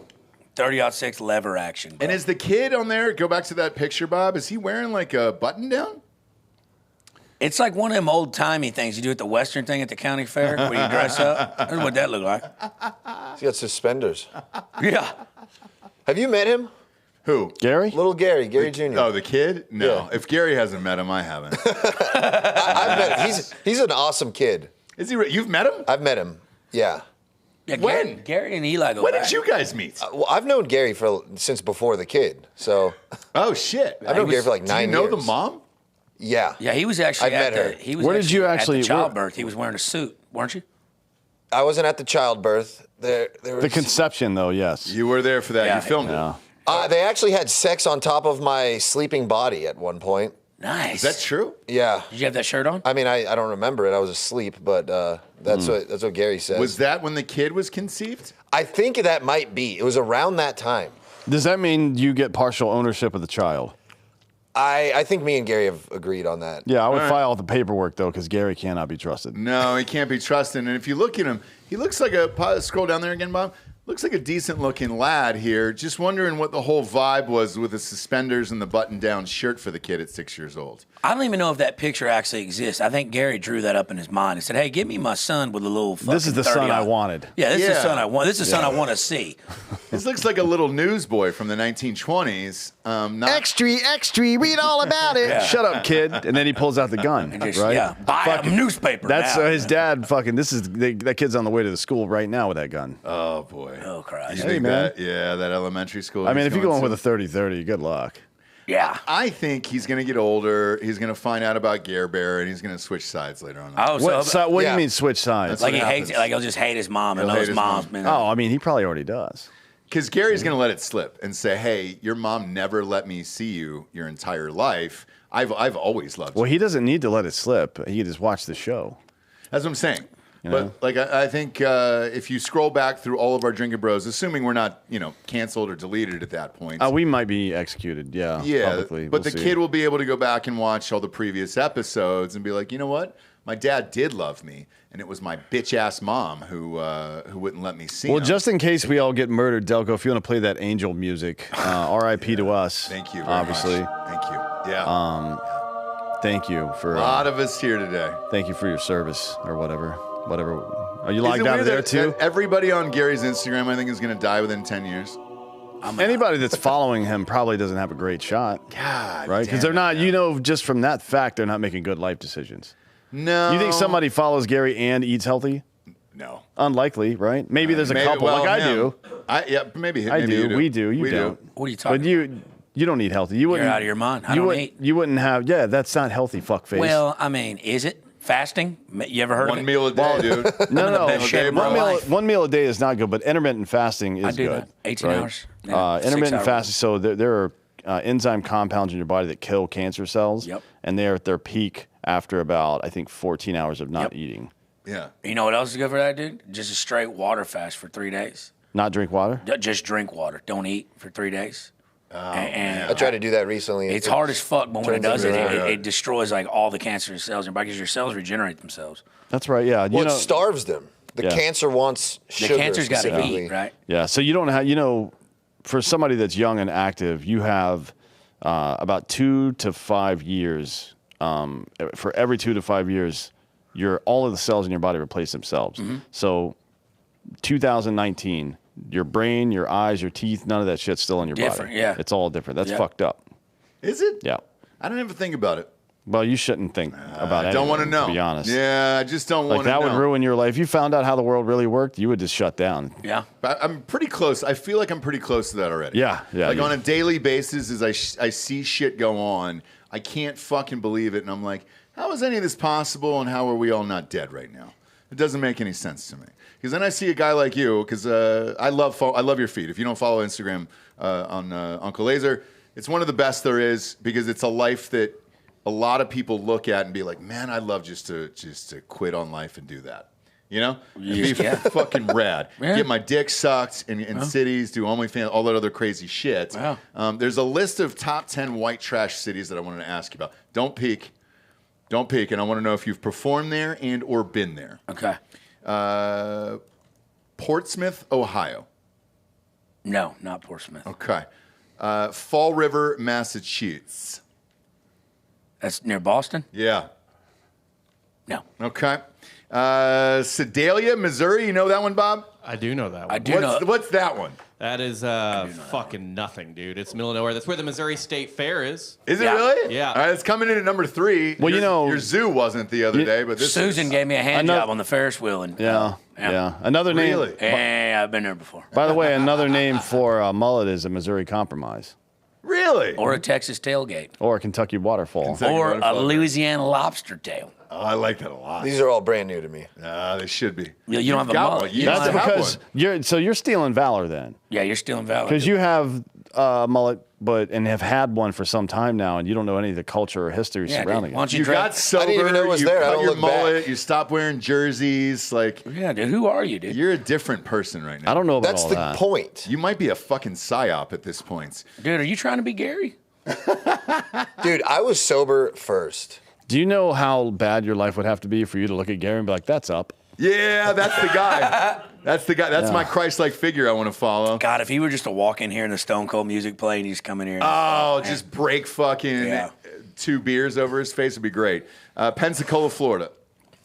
30-06 lever action. Bro.
And is the kid on there? Go back to that picture, Bob. Is he wearing like a button down?
It's like one of them old timey things you do at the Western thing at the county fair where you dress up. That's what that look like.
He's got suspenders.
Yeah.
Have you met him?
Who?
Gary?
Little Gary Jr.
Oh, the kid? No.
Yeah.
If Gary hasn't met him, I haven't.
I've met him. He's an awesome kid.
Is he? You've met him?
I've met him. Yeah.
Yeah,
When?
Gary and Eli go
When
back.
did you guys meet?
Well, I've known Gary since before the kid. So
Oh shit!
I've known Gary for like
Do
9
you know
years.
the mom?
Yeah.
Yeah, he was actually
I've met her.
He was
Where did you
at
actually-
the childbirth? He was wearing a suit, weren't you?
I wasn't at the childbirth. There was,
The conception, though, yes.
You were there for that.
Yeah.
You filmed
Yeah.
it.
they actually had sex on top of my sleeping body at one point.
Nice.
Is that true?
Yeah.
Did you have that shirt on?
I mean, I don't remember it. I was asleep, but that's what Gary says.
Was that when the kid was conceived?
I think that might be. It was around that time.
Does that mean you get partial ownership of the child?
I think me and Gary have agreed on that.
Yeah, I would
All right.
file the paperwork, though, because Gary cannot be trusted.
No, he can't be trusted. And if you look at him, he looks like scroll down there again, Bob. Looks like a decent looking lad here. Just wondering what the whole vibe was with the suspenders and the button down shirt for the kid at 6 years old.
I don't even know if that picture actually exists. I think Gary drew that up in his mind and said, "Hey, give me my son with a little fucking
This is the
30
son I
on."
wanted.
Yeah, this is the
Yeah.
son I want. This is the son I want to see.
This looks like a little newsboy from the 1920s. Not
Extra, read all about it.
Yeah.
Shut up, kid. And then he pulls out the gun,
And just,
right?
yeah, buy a newspaper.
That's
now.
his dad fucking, that kid's on the way to the school right now with that gun.
Oh boy.
Oh, Christ.
You
Hey,
think
man.
that? Yeah, that elementary school.
I mean,
he's
if you go
going
in with
to.
a 30-30, good luck.
Yeah.
I think he's going to get older. He's going to find out about Gare Bear, and he's going to switch sides later on.
Oh,
What do
yeah.
you mean switch sides?
like he
what
hates,
happens.
like he'll just hate his mom and
He'll
know
hate
his
his
mom's
mom.
been.
Oh, I mean, he probably already does.
Because Gary's going to let it slip and say, "Hey, your mom never let me see you your entire life. I've always loved you."
Well, he doesn't need to let it slip. He can just watch the show.
That's what I'm saying.
You
But
know?
like I think if you scroll back through all of our Drinkin' Bros, assuming we're not canceled or deleted at that point,
We might be executed, yeah,
yeah.
publicly.
But
We'll
the
see.
kid will be able to go back and watch all the previous episodes and be like, you know what? My dad did love me, and it was my bitch ass mom who wouldn't let me see
Well,
him.
just in case we all get murdered, Delco, if you want to play that angel music, R.I.P. to us.
Thank you. Very
Obviously,
much. Thank you. Yeah.
thank you for
a lot of us here today.
thank you for your service or whatever. Are you
Is
logged
it
out
weird
of there
that-
too?
that everybody on Gary's Instagram, I think, is going to die within 10 years.
Anybody that's following him probably doesn't have a great shot,
God,
right? Because they're not. Just from that fact, they're not making good life decisions.
No.
You think somebody follows Gary and eats healthy?
No.
Unlikely, right? Maybe there's a
Maybe-
couple,
well,
like I
him.
do.
Maybe.
I
maybe
do.
you do.
We do. You
We
don't.
What are you talking
But you don't eat healthy. You wouldn't.
out of your mind. I
you
don't
wouldn't,
eat.
You wouldn't have. Yeah, that's not healthy. Fuckface.
Well, I mean, is it fasting? You ever heard
One
of it?
meal a day, dude.
no.
best shit in my life.
One meal a day is not good, but intermittent fasting is
I do
good.
that. 18
right?
hours. Yeah,
Intermittent
6 hours.
fasting. So there are enzyme compounds in your body that kill cancer cells.
Yep.
And they're at their peak after about, I think, 14 hours of not eating.
Yeah.
You know what else is good for that, dude? Just a straight water fast for 3 days.
Not drink water.
Just drink water. Don't eat for 3 days. And
I tried to do that recently.
it's hard as fuck, but when it
turns
does it,
into-
it destroys like all the cancerous cells in your body because your cells regenerate themselves.
That's right. Yeah.
Well, it starves them. The
Yeah.
cancer wants
The
sugar.
cancer's got to
specifically.
eat, right?
Yeah. So you don't have, for somebody that's young and active, you have about 2 to 5 years. For every 2 to 5 years, all of the cells in your body replace themselves.
Mm-hmm.
So 2019, your brain, your eyes, your teeth, none of that shit's still in your
Different,
body.
yeah.
It's all different. That's
Yeah.
fucked up.
Is it?
Yeah.
I don't ever think about it.
Well, you shouldn't think about it.
I don't want to know.
To be honest.
Yeah, I just don't
Like
want to
that
know.
would ruin your life. If you found out how the world really worked, you would just shut down.
Yeah.
But I'm pretty close. I feel like I'm pretty close to that already.
Yeah, yeah,
Like
you-
on a daily basis, as I see shit go on, I can't fucking believe it, and I'm like, how is any of this possible, and how are we all not dead right now? It doesn't make any sense to me. Because then I see a guy like you, because I love your feed. If you don't follow Instagram on Uncle Lazer, it's one of the best there is because it's a life that a lot of people look at and be like, man, I'd love just to quit on life and do that. You know? It'd be
Yeah.
fucking rad.
Yeah.
Get my dick sucked in cities, do OnlyFans, all that other crazy shit.
Wow.
There's a list of top 10 white trash cities that I wanted to ask you about. Don't peek, and I want to know if you've performed there and or been there.
Okay.
Portsmouth, Ohio.
No, not Portsmouth.
Okay. Fall River, Massachusetts.
That's near Boston.
Yeah.
No.
Okay. Sedalia, Missouri. You know that one, Bob?
I do know that one.
I do know.
What's that one?
That is fucking nothing, dude. It's middle of nowhere. That's where the Missouri State Fair is.
Is it
Yeah.
really?
Yeah.
All right, it's coming in at number 3.
Well,
your zoo wasn't the other day, but this
Susan
is,
gave me a hand
know-
job on the Ferris wheel. And,
Yeah. Another name.
Really?
Yeah, I've been there before.
By the way, another name for a mullet is a Missouri Compromise
Really?
Or a Texas tailgate.
or a Kentucky Waterfall.
Kentucky
Or a
waterfall.
Louisiana lobster tail.
Oh, I like that a lot.
These are all brand new to me.
They should be.
You don't have a
got
mullet.
one. You
You don't
That's
have
because
one.
you're stealing valor then,
Yeah, you're still invalid.
because you have a mullet, and have had one for some time now, and you don't know any of the culture or history
Yeah, dude.
surrounding
Why
it.
don't you
You got
dress?
sober.
I didn't even know it was
you
there. I
cut
don't
your
look back.
mullet. You stopped wearing jerseys. Like,
Yeah, dude. Who are you, dude?
you're a different person right now.
I don't know about
That's
all
the
that.
point.
You might be a fucking psyop at this point.
Dude, are you trying to be Gary?
Dude, I was sober first.
Do you know how bad your life would have to be for you to look at Gary and be like, "That's up"?
Yeah, that's the guy. That's the guy. That's my Christ-like figure I want to follow.
God, if he were just to walk in here and the Stone Cold music play and he's coming here.
Oh, just break fucking
Yeah.
2 beers over his face would be great. Pensacola, Florida.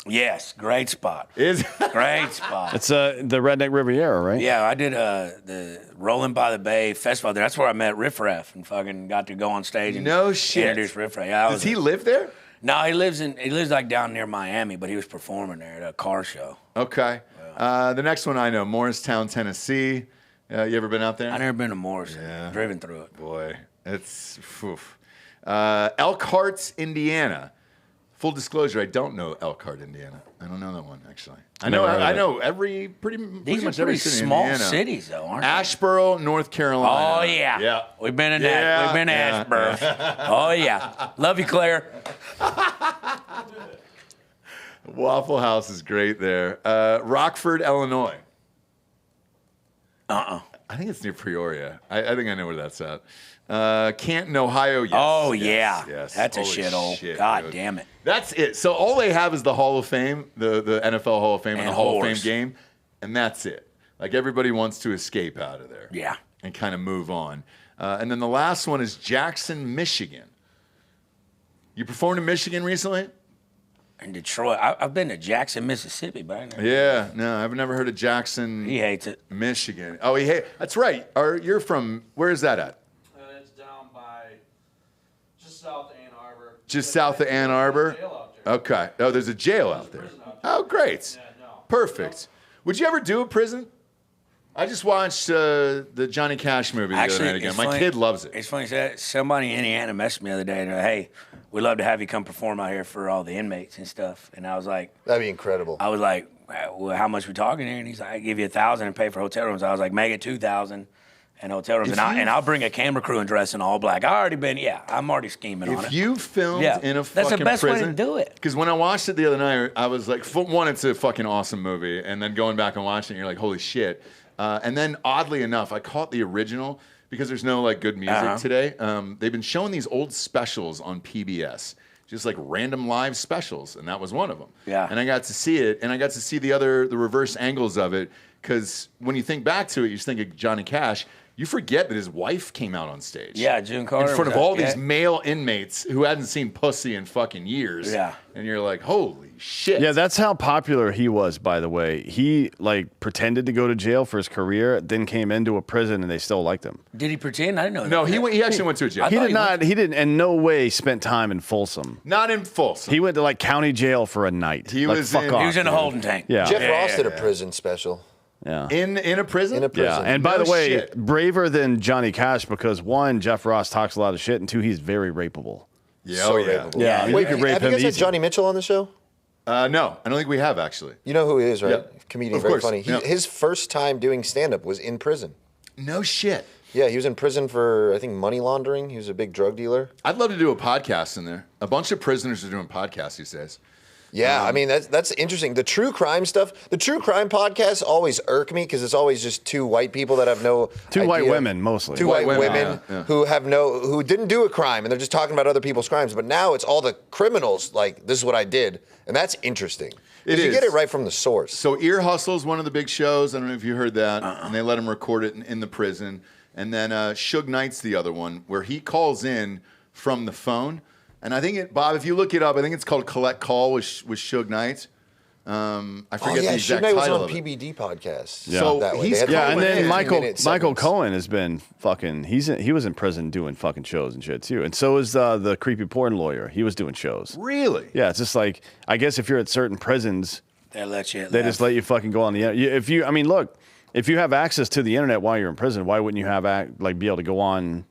Yes, great spot.
Is
Great spot.
It's the Redneck Riviera, right?
Yeah, I did the Rolling by the Bay festival there. That's where I met Riff Raff and fucking got to go on stage and
No shit.
introduce Riff Raff. Yeah,
Does he live there?
No, he lives like down near Miami, but he was performing there at a car show.
Okay. The next one I know, Morristown, Tennessee. You ever been out there?
I never been to Morrison.
Yeah.
Driven through it.
Boy, it's oof. Elkhart, Indiana. Full disclosure, I don't know Elkhart, Indiana. I don't know that one actually. I know
Never heard of it.
every pretty
These are
much every
pretty
city in
small
Indiana.
cities, though, aren't they?
Asheboro, North Carolina.
Oh yeah.
Yeah.
We've been in
Yeah,
that. We've been to
yeah,
Ashburn. Oh yeah. Love you, Claire.
Waffle House is great there. Rockford, Illinois. I think it's near Peoria. I think I know where that's at. Canton, Ohio. Yes.
Oh
yes,
yeah.
Yes.
That's a
Holy
shithole.
shit,
God
dude.
damn it.
That's it. So all they have is the Hall of Fame, the NFL Hall of Fame and the
And
Hall of
whores.
Fame game, and that's it. Like everybody wants to escape out of there.
Yeah.
And kind of move on. And then the last one is Jackson, Michigan. You performed in Michigan recently?
In Detroit. I've been to Jackson, Mississippi, but I never,
Yeah. No, I've never heard of Jackson,
he hates it.
Michigan. Oh, that's right. You're from, where is that at?
It's down by just south of Ann Arbor.
Just south of Ann Arbor?
Jail out there.
Okay. Oh, there's a jail out there.
prison out there.
Oh, great.
Yeah, no.
Perfect. Would you ever do a prison? I just watched the Johnny Cash movie the other night again.
it's
My
funny-
kid loves it.
It's funny. Somebody in Indiana messaged me the other day and hey, we'd love to have you come perform out here for all the inmates and stuff. And I was like,
That'd be incredible.
well, how much we talking here? And he's like, I give you $1,000 and pay for hotel rooms. I was like, make it $2,000 and hotel rooms. And I'll bring a camera crew and dress in all black. I'm already scheming on
If
it.
you filmed
Yeah,
in a
that's the
fucking
best way to
prison,
do it.
Because when I watched it the other night, I was like, one, it's a fucking awesome movie, and then going back and watching it, you're like, holy shit. And then oddly enough, I caught the original because there's no like good music today. They've been showing these old specials on PBS, just like random live specials, and that was one of them.
Yeah.
And I got to see it, and I got to see the reverse angles of it. Because when you think back to it, you just think of Johnny Cash. You forget that his wife came out on stage.
Yeah, June Carter.
In front
was
of all
out-
these
yeah.
male inmates who hadn't seen pussy in fucking years.
Yeah.
And you're like, holy shit.
Yeah, that's how popular he was, by the way. He like pretended to go to jail for his career, then came into a prison and they still liked him.
Did he pretend? I didn't know.
No,
that.
he actually went to a jail.
I
He
thought
did
he
not. He didn't in no way spent time in Folsom.
Not in full.
He went to like county jail for a night.
He
Like,
was
fuck
in-
off,
He was in a
dude.
holding tank.
Yeah.
Jeff
Yeah,
Ross
yeah,
did a
yeah.
prison special.
Yeah.
in a prison?
In a prison.
Yeah, and by
No
the way,
shit.
braver than Johnny Cash because one, Jeff Ross talks a lot of shit, and two, he's very rapeable.
Yeah,
So
oh, yeah.
rapeable.
Yeah, I mean,
Wait,
you could rape
have you
him
guys had
easy.
Johnny Mitchell on the show?
No, I don't think we have actually.
You know who he is, right?
Yeah.
Comedian,
Of
very
course,
funny.
yeah.
His first time doing stand-up was in prison.
No shit.
Yeah, he was in prison for, I think, money laundering. He was a big drug dealer.
I'd love to do a podcast in there. A bunch of prisoners are doing podcasts these days.
Yeah, I mean, that's interesting. The true crime stuff, the true crime podcasts always irk me because it's always just two white people that have no
Two white
idea-
women, mostly.
Two white
White women,
women
yeah.
who didn't do a crime and they're just talking about other people's crimes. But now it's all the criminals like, this is what I did. And that's interesting. 'Cause
It
you
is.
get it right from the source.
So Ear Hustle's one of the big shows. I don't know if you heard that. And they let him record it in the prison. And then Suge Knight's the other one where he calls in from the phone. And I think Bob, if you look it up, I think it's called Collect Call with Suge Knight. I forget the exact title
was on
of it.
PBD podcast.
Yeah.
So
That way.
he's
They had
Yeah, and then
15-minute
Michael
segments.
Cohen has been fucking. He was in prison doing fucking shows and shit too, and so is the creepy porn lawyer. He was doing shows.
Really?
Yeah, it's just like I guess if you're at certain prisons,
They let you.
they just let you fucking go on the internet. I mean, look, if you have access to the internet while you're in prison, why wouldn't you have be able to go on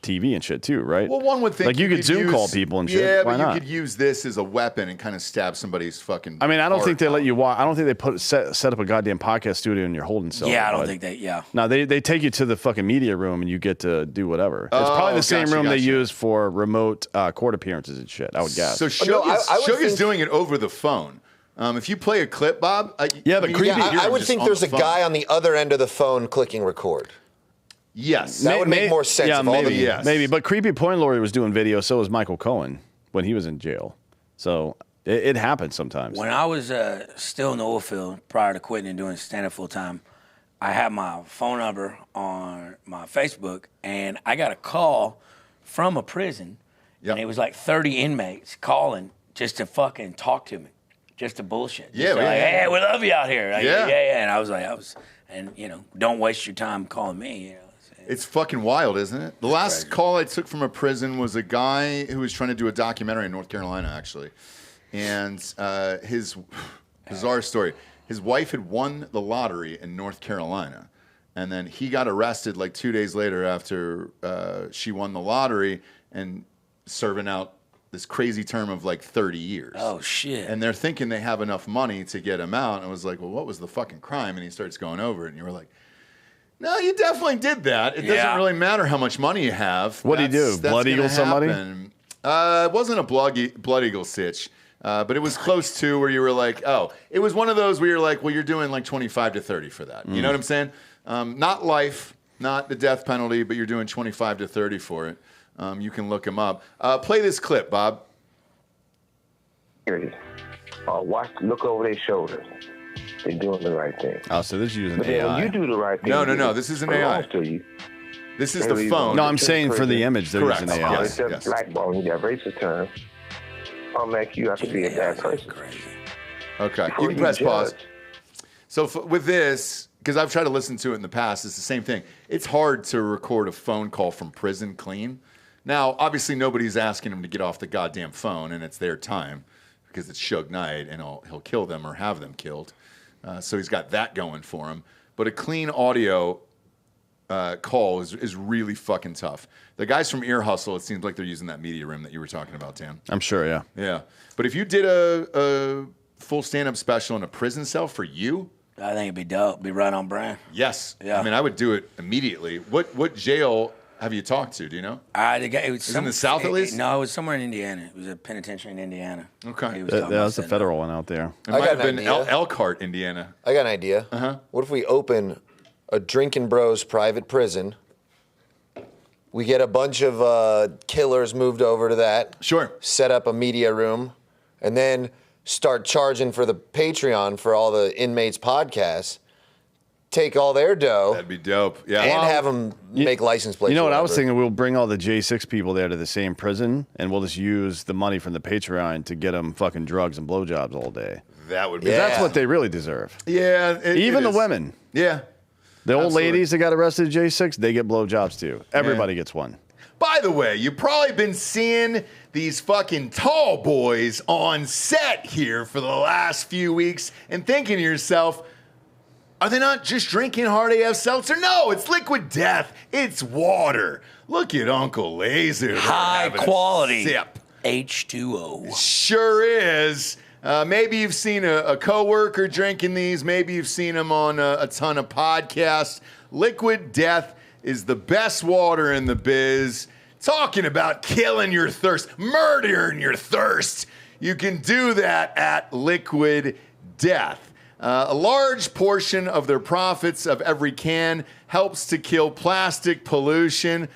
TV and shit too, right?
Well, one would think
like you could Zoom call
use-
people and shit.
Yeah,
Why
but
not?
you could use this as a weapon and kind of stab somebody's fucking.
I mean, I don't think they
heart
let
out.
you watch. I don't think they set up a goddamn podcast studio in your holding cell.
Yeah, I don't
but-
think they. Yeah.
No, they take you to the fucking media room and you get to do whatever. It's probably the same
gotcha,
room they
gotcha.
use for remote court appearances and shit. I would guess.
So Suge,
no, I would
Suge is
think-
doing it over the phone. If you play a clip, Bob.
Yeah, but creepy-
Yeah, I would
just
think
on
there's
the
a
phone.
guy on the other end of the phone clicking record.
Yes.
That would make more sense
Yeah,
if all
maybe,
the-
Yes.
maybe. But creepy porn lawyer was doing video. So was Michael Cohen when he was in jail. So it happens sometimes.
When I was still in the oil field prior to quitting and doing stand-up full time, I had my phone number on my Facebook, and I got a call from a prison,
Yep.
and it was like 30 inmates calling just to fucking talk to me, just to bullshit.
Yeah,
Just
yeah,
like,
yeah.
hey, we love you out here. Like,
Yeah.
yeah. And I was like, and don't waste your time calling me.
It's fucking wild, isn't it? The last call I took from a prison was a guy who was trying to do a documentary in North Carolina, actually. And his bizarre story. His wife had won the lottery in North Carolina. And then he got arrested like 2 days later after she won the lottery and serving out this crazy term of like 30 years.
Oh, shit.
And they're thinking they have enough money to get him out. And I was like, well, what was the fucking crime? And he starts going over it. And you were like, no, you definitely did that. It doesn't
Yeah.
really matter how much money you have.
What'd he do?
That's
Blood
gonna
eagle somebody?
happen. It wasn't a blood eagle sitch, but it was close to where you were like, oh, it was one of those where you're like, well, you're doing like 25 to 30 for that. You know what I'm saying? Not life, not the death penalty, but you're doing 25 to 30 for it. You can look him up. Play this clip, Bob.
Look over their shoulders. They're doing the right thing.
Oh, so this is using
But then when
AI.
you do the right thing,
No. This is an AI.
To you.
This is
There
the
you
phone.
No, I'm saying for the image they're
Correct.
using AI.
Yes.
It's just blackballing you. That racist term. I'll make you have to be a bad person.
Crazy.
Okay,
Before
you can press pause.
judge.
So with this, because I've tried to listen to it in the past, it's the same thing. It's hard to record a phone call from prison clean. Now, obviously, nobody's asking him to get off the goddamn phone, and it's their time because it's Suge Knight, and he'll kill them or have them killed. So he's got that going for him. But a clean audio call is really fucking tough. The guys from Ear Hustle, it seems like they're using that media room that you were talking about, Tam.
I'm sure, yeah.
Yeah. But if you did a full stand-up special in a prison cell for you,
I think it'd be dope. Be right on brand.
yes.
Yeah.
I mean, I would do it immediately. What jail have you talked to? Do you know?
It was
in the South at least?
No, it was somewhere in Indiana. It was a penitentiary in Indiana.
Okay.
He was
That
talking about
was the
setting
federal one out there.
It
I
might
got
have
an
been
idea.
Elkhart, Indiana.
I got an idea. What if we open a Drinkin Bros private prison? We get a bunch of killers moved over to that.
Sure.
Set up a media room, and then start charging for the Patreon for all the inmates' podcasts. Take all their dough
That'd be dope. Yeah.
and have them make license plates.
You know
or
what I was
whatever.
thinking? We'll bring all the J6 people there to the same prison, and we'll just use the money from the Patreon to get them fucking drugs and blowjobs all day.
That would be.
Yeah.
That's what they really deserve.
Yeah.
Even
it
the
is.
women.
Yeah.
The old
Absolutely.
ladies that got arrested at J6, they get blowjobs too. Everybody gets one.
By the way, you've probably been seeing these fucking tall boys on set here for the last few weeks and thinking to yourself, are they not just drinking hard AF seltzer? No, it's liquid death. It's water. Look at Uncle Lazer. They're
High
having a
quality
sip.
H2O.
Sure is. Maybe you've seen a coworker drinking these. Maybe you've seen them on a ton of podcasts. Liquid Death is the best water in the biz. Talking about killing your thirst, murdering your thirst. You can do that at Liquid Death. A large portion of their profits of every can helps to kill plastic pollution.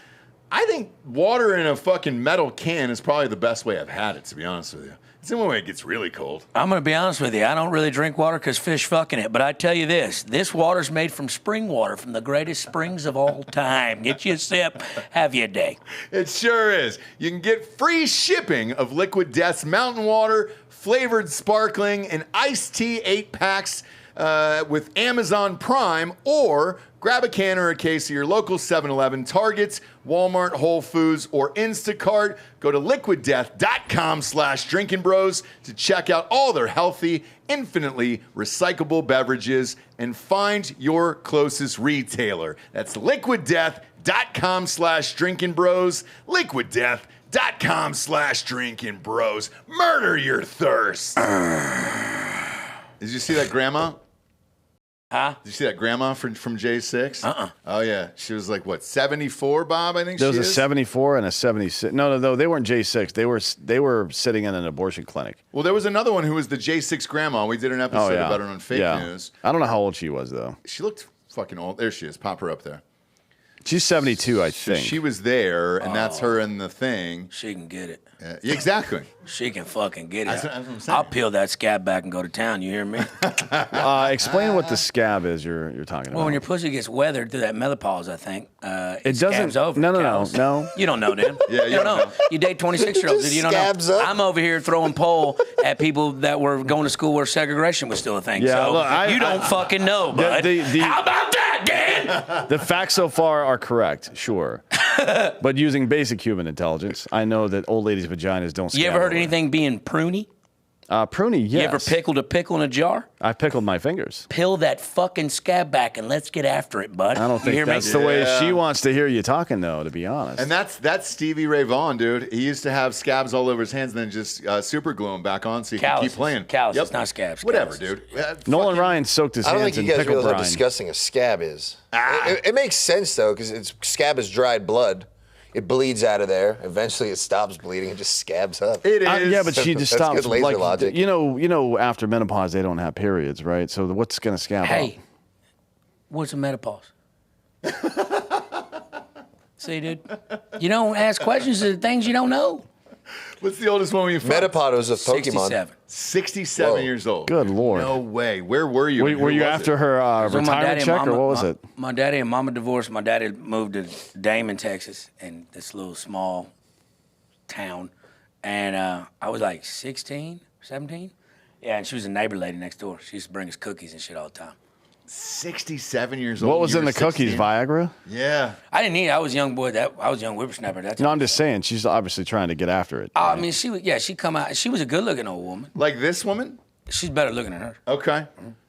I think water in a fucking metal can is probably the best way I've had it, to be honest with you. It's the only way it gets really cold.
I'm going to be honest with you. I don't really drink water because fish fucking it. But I tell you this water's made from spring water from the greatest springs of all time. Get you a sip, have you a day.
It sure is. You can get free shipping of Liquid Death's mountain water, flavored sparkling, and iced tea 8-packs with Amazon Prime, or grab a can or a case of your local 7-Eleven, Targets, Walmart, Whole Foods, or Instacart. Go to liquiddeath.com/drinkinbros to check out all their healthy, infinitely recyclable beverages and find your closest retailer. That's liquiddeath.com/drinkinbros. liquiddeath.com/drinkinbros. Murder your thirst. Did you see that grandma?
Huh?
Did you see that grandma from J6?
Uh-uh.
Oh, yeah. She was like, what, 74, Bob, I think
There
she
was a
is?
74 and a 76. No, they weren't J6. They were sitting in an abortion clinic.
Well, there was another one who was the J6 grandma. We did an episode about her on fake news.
I don't know how old she was, though.
She looked fucking old. There she is. Pop her up there.
She's 72, I
So
think.
she was there, and that's her in the thing.
She can get it.
Yeah, exactly.
She can fucking get it.
That's what I'm saying.
I'll peel that scab back and go to town. You hear me?
Explain what the scab is you're talking about.
Well, when your pussy gets weathered through that menopause, I think it
doesn't-
scabs over.
no.
You don't know, Dan.
Yeah,
you don't know. You date 26-year-olds. You don't
Scabs
know.
up.
I'm over here throwing pole at people that were going to school where segregation was still a thing.
Yeah,
so
look,
you don't fucking know, bud. How about that, Dan?
The facts so far are correct, sure. But using basic human intelligence, I know that old ladies' vaginas don't scab
You ever heard
over.
anything being pruny?
Pruny, yes.
You ever pickled a pickle in a jar?
I pickled my fingers.
Peel that fucking scab back and let's get after it, bud.
I don't
You hear
think
me?
that's the way she wants to hear you talking, though, to be honest.
And that's Stevie Ray Vaughan, dude. He used to have scabs all over his hands and then just super glue them back on so he could keep playing.
Calluses, not scabs.
Whatever,
calluses.
dude.
Nolan Ryan soaked his
I don't
hands
think
in
you guys
pickle
realize how
brine.
disgusting a scab is. It makes sense, though, because scab is dried blood. It bleeds out of there. Eventually, it stops bleeding and just scabs up.
It is.
Yeah, but she just
That's
stops.
good laser
Like,
logic.
you know, after menopause, they don't have periods, right? So what's going to scab
Hey,
up?
what's a menopause? See, dude, you don't ask questions of things you don't know.
What's the oldest woman you found?
Metapod of Pokemon.
67.
67
Whoa.
years old.
Good Lord.
No way. Where were you? and
Were
who
you
was
after
it?
her
So my
retirement
daddy and
check, or
mama-
what was it?
My daddy and mama divorced. My daddy moved to Damon, Texas, in this little small town. And I was like 16, 17. Yeah, and she was a neighbor lady next door. She used to bring us cookies and shit all the time.
67 years old.
What was
You
in
were
the cookies?
16?
Viagra?
Yeah.
I didn't eat it. I was a young boy. I was a young whippersnapper. That's
No, I'm just saying. She's obviously trying to get after it.
I mean, she come out. She was a good-looking old woman.
Like this woman?
She's better looking than her.
Okay.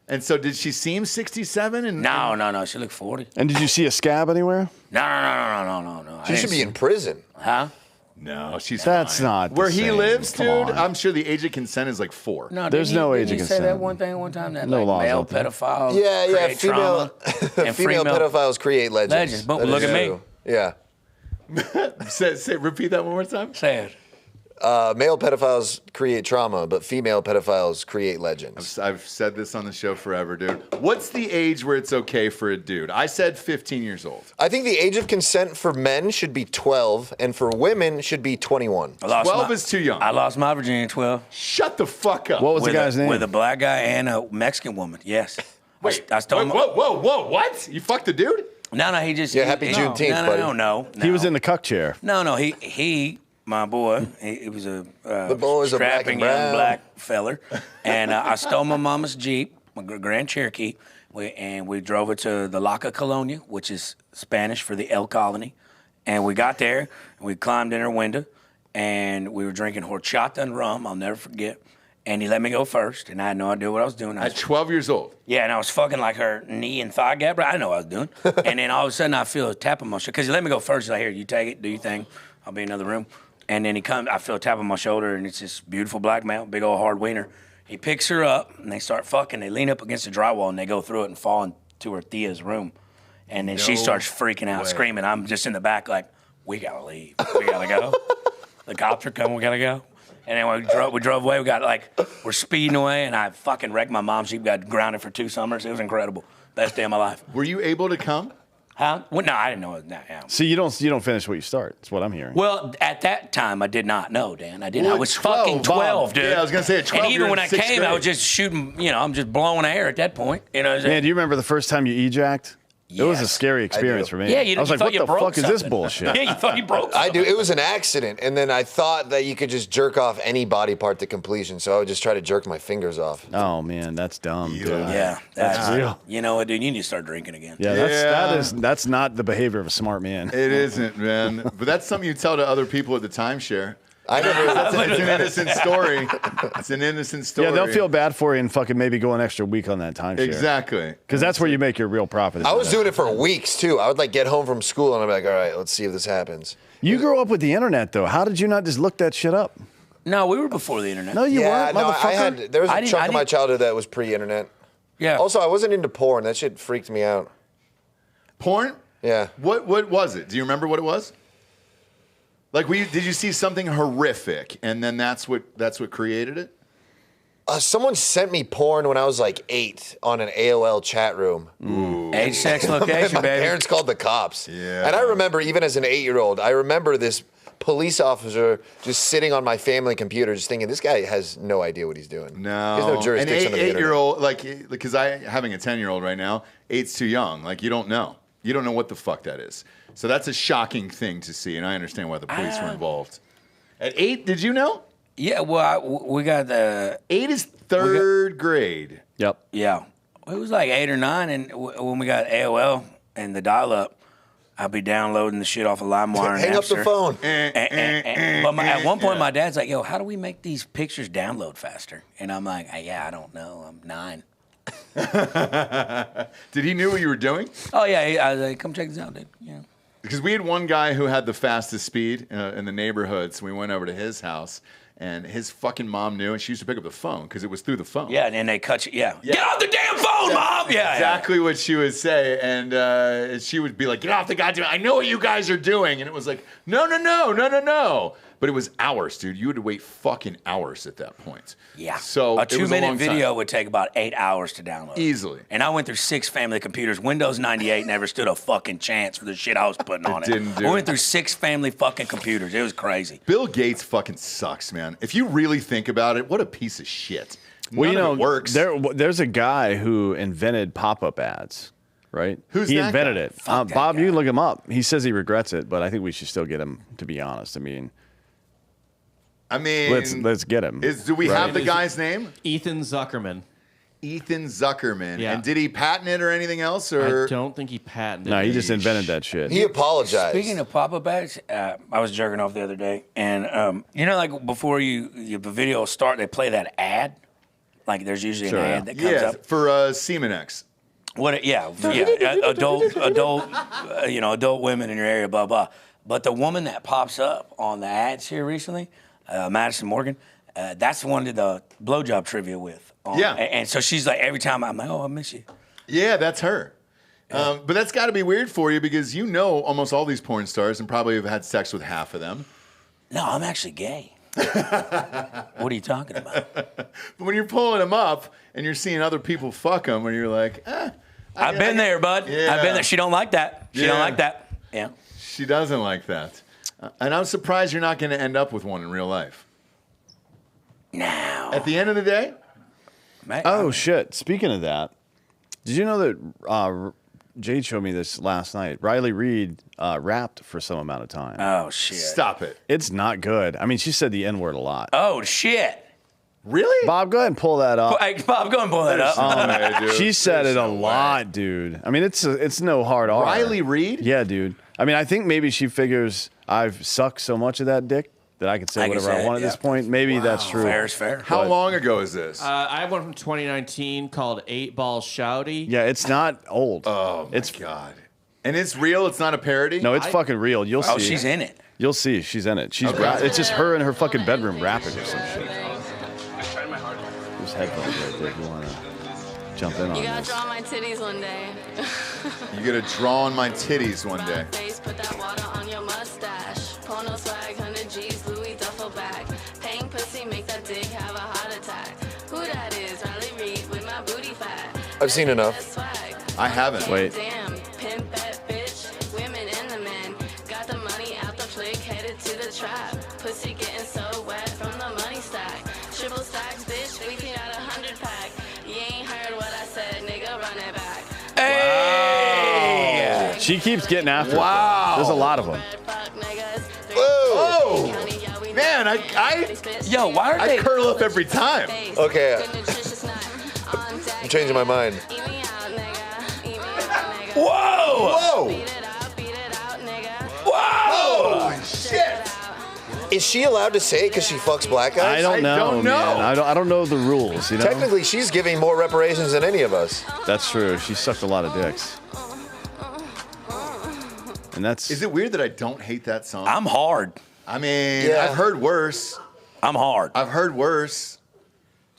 And so did she seem 67? And
No. She looked 40.
And did you see a scab anywhere?
No. I
She
didn't
should be
see-
in prison.
Huh?
No, she's
That's
fine.
not the
Where he
same.
lives,
Come
dude.
on.
I'm sure the age of consent is like 4.
No,
There's
didn't
no
he-
age
didn't
of
he say that
consent.
one thing one time? That
No
like
laws
male
out there.
pedophiles
Yeah,
create
female
trauma and
female pedophiles create legends.
Legends. But
That
look
is
at me.
true. Yeah.
Repeat that one more time.
Say it.
Male pedophiles create trauma, but female pedophiles create legends.
I've said this on the show forever, dude. What's the age where it's okay for a dude? I said 15 years old.
I think the age of consent for men should be 12, and for women should be 21.
12 is too young.
I lost my virginity at 12.
Shut the fuck up.
What was the guy's name?
With a black guy and a Mexican woman. Yes.
Wait,
I stole my.
whoa, what? You fucked a dude?
No, he just.
Yeah, happy Juneteenth, buddy.
No.
He was in the cuck chair.
No, he, my boy, he was a
The boy was a black
strapping
and
young
brown.
black feller, and I stole my mama's Jeep, my Grand Cherokee, and we drove it to the La Colonia, which is Spanish for the El Colony, and we got there, and we climbed in her window, and we were drinking horchata and rum, I'll never forget, and he let me go first, and I had no idea what I was doing.
At 12 years old.
Yeah, and I was fucking like her knee and thigh gap, but I didn't know what I was doing. And then all of a sudden I feel a tap on my shoulder, because he let me go first. He's like, here, you take it, do your thing. I'll be in another room. And then he comes, I feel a tap on my shoulder, and it's this beautiful black male, big old hard wiener. He picks her up, and they start fucking. They lean up against the drywall, and they go through it and fall into her Thea's room. And then she starts freaking out, screaming. I'm just in the back like, we gotta leave. We gotta go. The cops are coming, we gotta go. And then we drove away. We're speeding away, and I fucking wrecked my mom's Jeep. Got grounded for 2 summers. It was incredible. Best day of my life.
Were you able to come?
Huh? Well, no, I didn't know it. No, yeah.
See, you don't finish what you start. That's what I'm hearing.
Well, at that time, I did not know, Dan. I didn't.
Well,
I was
12,
fucking 12, dude.
Yeah, I was gonna say at 12.
And even
you're
when
in
I
sixth
came,
grade.
I was just shooting. I'm just blowing air at that point. You know. What I'm saying?
Man, do you remember the first time you ejacked? It was a
Yes.
scary experience for me.
Yeah, you
I was
you
like,
thought
what
you
the
broke
fuck is this
something.
bullshit?
Yeah, you thought you broke.
I
Something.
do. It was an accident, and then I thought that you could just jerk off any body part to completion, so I would just try to jerk my fingers off.
Oh man, that's dumb, dude.
Yeah, that's
real.
You know what, dude? You need to start drinking again.
Yeah, that's not the behavior of a smart man.
It isn't, man. But that's something you tell to other people at the timeshare.
I never.
It's an innocent story. It's an innocent story.
Yeah, they'll feel bad for you and fucking maybe go an extra week on that timeshare.
Exactly.
Because that's where you make your real profit.
I was doing it for weeks too. I would like get home from school and I'd be like, all right, let's see if this happens.
You grew up with the internet though. How did you not just look that shit up?
No, we were before the internet.
No, you
Yeah,
weren't,
no,
motherfucker.
there was
I
a
didn't-
chunk
I
of my
didn't-
childhood that was pre-internet.
Yeah.
Also, I wasn't into porn. That shit freaked me out.
Porn?
Yeah.
What was it? Do you remember what it was? Like, did you see something horrific, and then that's what created it?
Someone sent me porn when I was like 8 on an AOL chat room.
Age, sex, location,
My
baby.
parents called the cops.
Yeah.
And I remember, even as an 8-year-old, I remember this police officer just sitting on my family computer, just thinking, this guy has no idea what he's doing.
No.
He has no jurisdiction
An
of the internet.
8-year-old, like, because having a 10-year-old right now, 8's too young. Like, you don't know. You don't know what the fuck that is. So that's a shocking thing to see, and I understand why the police were involved. At 8, did you know?
Yeah, well, we got the
8 is third grade.
Yep.
yeah. It was like 8 or 9, and when we got AOL and the dial-up, I'd be downloading the shit off of LimeWire and
Hang up the
Napster.
phone.
But at one point, my dad's like, "Yo, how do we make these pictures download faster?" And I'm like, "Yeah, I don't know. I'm 9."
Did he knew what you were doing?
Oh yeah, I was like, "Come check this out, dude." Yeah.
Because we had one guy who had the fastest speed in the neighborhood, so we went over to his house, and his fucking mom knew, and she used to pick up the phone because it was through the phone.
Yeah, and then they cut you. Yeah. Get off the damn phone, mom. Yeah.
Exactly what she would say, and she would be like, "Get off the goddamn! I know what you guys are doing," and it was like, "No." But it was hours, dude. You had to wait fucking hours at that point.
Yeah.
So
a
it was
2-minute
long
video
time.
would take about 8 hours to download.
Easily.
And I went through 6 family computers. Windows 98 never stood a fucking chance for the shit I was putting on it.
didn't do
I
it.
went through 6 family fucking computers. It was crazy.
Bill Gates fucking sucks, man. If you really think about it, what a piece of shit.
Well,
None of it works.
there's a guy who invented pop-up ads, right?
Who's
he
that
invented
guy?
it.
Fuck that
Bob,
guy.
you can look him up. He says he regrets it, but I think we should still get him. To be honest, I mean, let's get him.
Do we have the guy's name?
Ethan Zuckerman.
Ethan Zuckerman.
Yeah.
And did he patent it or anything else? Or
I don't think he patented
No,
it.
he just invented that shit.
He apologized.
Speaking of pop-up ads, I was jerking off the other day, and you know, like before the video will start, they play that ad. Like there's usually
Sure,
an
yeah.
ad that comes
yeah,
up.
for Semenex.
Adult, adult women in your area, blah blah. But the woman that pops up on the ads here recently, Madison Morgan, that's the one that did the blowjob trivia with.
Yeah.
And so she's like, every time I'm like, "Oh, I miss you."
Yeah, that's her. But that's got to be weird for you because you know almost all these porn stars and probably have had sex with half of them.
No, I'm actually gay. What are you talking about?
But when you're pulling them up and you're seeing other people fuck them, and you're like,
I've been there, bud.
Yeah.
I've been there. She don't like that. She
Yeah.
don't like that. Yeah.
she doesn't like that. And I'm surprised you're not going to end up with one in real life.
Now.
At the end of the day,
Oh shit! Speaking of that, did you know that Jade showed me this last night? Riley Reid rapped for some amount of time.
Oh shit.
stop it.
It's not good. I mean, she said the N-word a lot.
Oh shit.
Really?
Bob, go ahead and pull that up.
Hey, Bob, go and pull that up.
No way, dude.
She said
There's
it a
no way.
lot, dude. I mean, it's no hard R.
Riley Reid?
Yeah, dude. I mean, I think maybe she figures I've sucked so much of that dick that I can say
I can
whatever
say
I
it,
want at this
yeah.
point. Maybe that's true.
Fair is fair.
How
But-
long ago is this?
I have one from 2019 called 8 Ball Shouty.
Yeah, it's not old.
oh, my
it's
God. And it's real? It's not a parody?
no, it's fucking real. You'll see.
Oh, she's in it.
You'll see. She's in it. She's
Okay.
it's just her in her fucking bedroom rapping or some shit. There's headphones right there if you want to jump in on
You gotta
this.
draw my titties one day.
You got to draw on my titties one day.
Face, put that water on your mustache. Porno swag, 100 G's, Louis duffel bag. Paying pussy, make that dick have a heart attack. Who that is? Riley Reid with my booty fat.
I've seen enough.
Swag.
I haven't.
Wait.
Damn, pimp that bitch. trap. Pussy getting so wet from the money stack. Triple stacks, bitch, 3 out 100 pack. You ain't heard what I said, nigga, run it back.
Hey!
She keeps getting after
Wow.
it. There's a lot of them.
Whoa! Man,
Yo, why are
I
they?
curl up every time.
Okay. I'm changing my mind.
Whoa!
Whoa!
Whoa!
Holy shit!
Is she allowed to say it because she fucks black guys?
I don't know,
know.
man. I don't know the rules. You know.
Technically, she's giving more reparations than any of us.
That's true. She sucked a lot of dicks. And that's.
Is it weird that I don't hate that song?
I'm hard.
I mean,
Yeah.
I've heard worse.
I'm hard.
I've heard worse.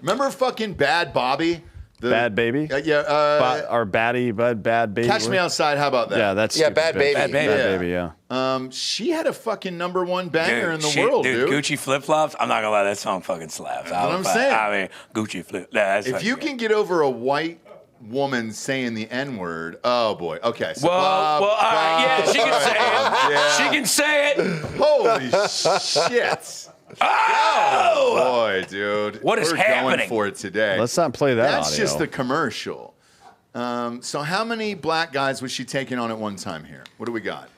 Remember fucking Bad Bobby? The,
Bad Baby?
Yeah.
Or Bad Baby.
Catch Me Outside. How about that?
Yeah, that's
Yeah,
stupid
Bad
bitch.
Baby.
Bad Baby.
Bad Baby, yeah.
She had a fucking #1 banger in the
shit,
world, dude.
Gucci flip flops. I'm not gonna lie, that song fucking slaps.
That's what I'm saying.
I mean, Gucci flip. That's
If you can get over a white woman saying the N-word, oh boy. Okay. So
well,
Bob,
all right, yeah, she can say it.
Yeah.
She can say it.
Holy shit.
Oh!
Boy, dude.
What is
We're
happening?
going for it today.
Let's not play that
That's
audio.
just the commercial. So how many black guys was she taking on at one time here? What do we got?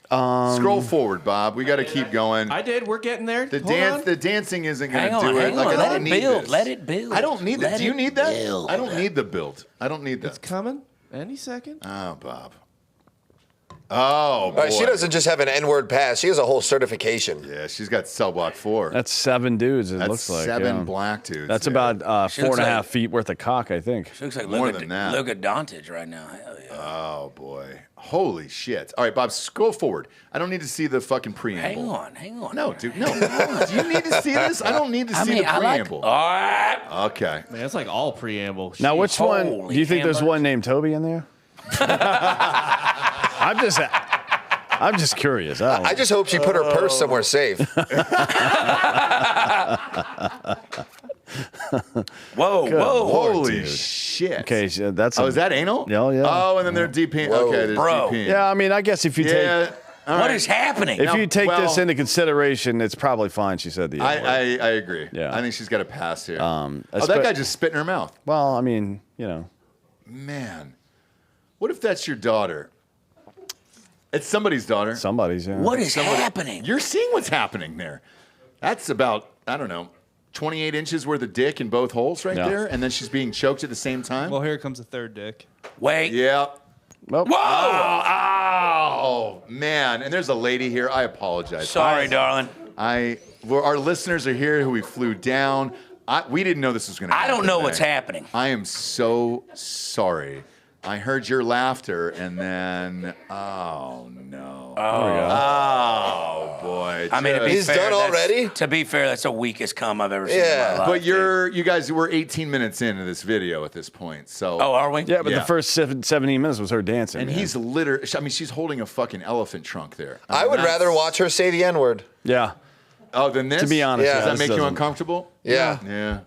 Scroll forward, Bob. We got to keep going.
I did. We're getting there.
The dancing isn't going
Hang
to
on,
do it.
hang
Like
on.
I
Let
don't
it
need
build.
this.
Let it build.
I don't need that.
Let
Do you
it
need that?
build.
I don't need the build. I don't need
It's
that.
coming any second.
Oh, Bob. Oh, boy.
She doesn't just have an N-word pass. She has a whole certification.
Yeah, she's got cell block 4.
That's 7 dudes, it
That's
looks like.
7
yeah.
black dudes.
That's
dude.
about
She
4.5
looks like-
feet worth of cock, I think.
She looks like
More
Luka,
than that.
Luka Doncic right now. Hell yeah.
Oh, boy. Holy shit. All right, Bob, scroll forward. I don't need to see the fucking preamble.
Hang on.
No, dude, no. Do you need to see this? I don't need to see the
I like.
preamble.
All right.
Okay.
Man, it's like all preamble.
Now,
Sheesh.
which one?
Holy
Do you think there's
hamburgers.
one named Toby in there? I'm just curious.
I just hope she put her purse somewhere safe.
Whoa.
Holy
dude.
shit.
Okay, so that's.
Oh, is that anal?
Yeah, yeah.
Oh, and then they're deep in.
Whoa.
Okay, there's
Bro.
deep in.
Yeah, I mean, I guess if you
Yeah.
take
All
What
right.
is happening?
if you take
well-
this into consideration, it's probably fine. She said the N-word.
I agree.
Yeah.
I think she's got a pass here.
Um,
oh, that guy just spit in her mouth.
Well, I mean, you know.
Man. What if that's your daughter? It's somebody's daughter.
Somebody's, yeah.
What is happening?
You're seeing what's happening there. That's about, I don't know, 28 inches worth of dick in both holes right
Yeah.
there. And then she's being choked at the same time.
Well, here comes the third dick.
Wait.
Yeah.
Well,
Whoa!
Oh, man. And there's a lady here. I apologize.
Sorry, darling.
Our listeners are here who we flew down. We didn't know this was going to
I
happen.
don't know
today.
what's happening.
I am so sorry. I heard your laughter and then, oh, no. Oh, boy.
I mean, to be
He's
fair,
done
that's-
already?
To be fair, that's the weakest cum I've ever seen in
Yeah.
my life.
But
dude.
you guys were 18 minutes into this video at this point, so.
Oh, are we?
yeah, but
Yeah.
the first 17 minutes was her dancing.
And
man.
he's literally, I mean, she's holding a fucking elephant trunk there.
I
mean,
would
that's-
rather watch her say the N-word.
Yeah.
Oh, than this?
To be honest,
Yeah.
Does that
this
make you
doesn't-
uncomfortable?
Yeah.
Yeah.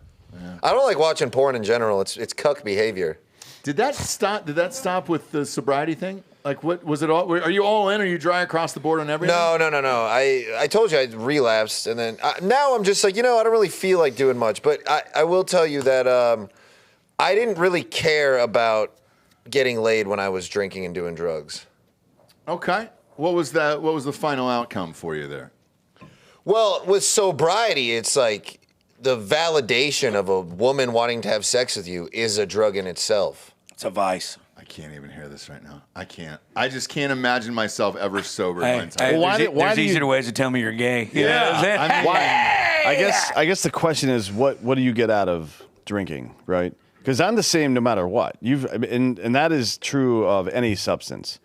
I don't like watching porn in general. It's cuck behavior.
Did that stop with the sobriety thing? Like, what was it all? Are you all in? Are you dry across the board on everything?
No. I told you I relapsed, and then now I'm just like, I don't really feel like doing much. But I will tell you that I didn't really care about getting laid when I was drinking and doing drugs.
Okay. What was that? What was the final outcome for you there?
Well, with sobriety, it's like the validation of a woman wanting to have sex with you is a drug in itself.
It's a vice.
I can't even hear this right now. I can't. I just can't imagine myself ever sober
Hey,
my entire
Well, why
there's,
do- why
there's
do you-
easier ways to tell me you're gay.
Yeah.
You know what I'm saying?
I mean,
I guess the question is what do you get out of drinking, right? Because I'm the same no matter what. And that is true of any substance,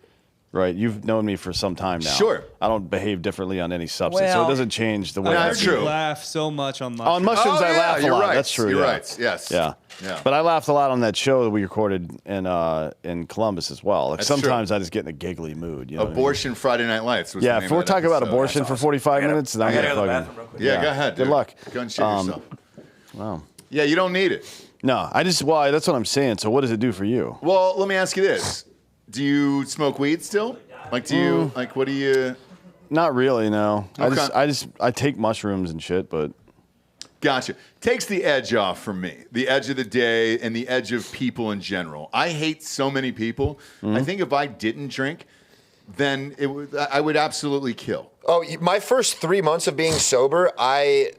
right? You've known me for some time now.
Sure.
I don't behave differently on any substance, so
Well-
it doesn't change the way
Yeah,
I
that's
You
true.
laugh so much on mushrooms.
On mushrooms,
Oh,
I
yeah,
laugh a
you're
lot.
right.
That's true.
You're
yeah.
right. Yes.
Yeah.
Yeah.
But I laughed a lot on that show that we recorded in Columbus as well. Like
That's
sometimes I just get in a giggly mood. You know what I mean?
Abortion Friday Night Lights. Was
Yeah,
the name
if we're
of that
talking about
episode.
abortion for 45 minutes, then I'm
I gotta
gonna
go to the
fucking.
bathroom real quick.
Yeah, go ahead.
Good
dude.
luck.
Go and shit yourself.
Wow.
Yeah, you don't need it.
No, that's what I'm saying. So what does it do for you?
Well, let me ask you this: do you smoke weed still? Like, do you like? What do you?
Not really, no.
Okay.
I take mushrooms and shit, but
Gotcha. Takes the edge off for me. The edge of the day and the edge of people in general. I hate so many people. I think if I didn't drink, then I would absolutely kill.
Oh, my first 3 months of being sober, I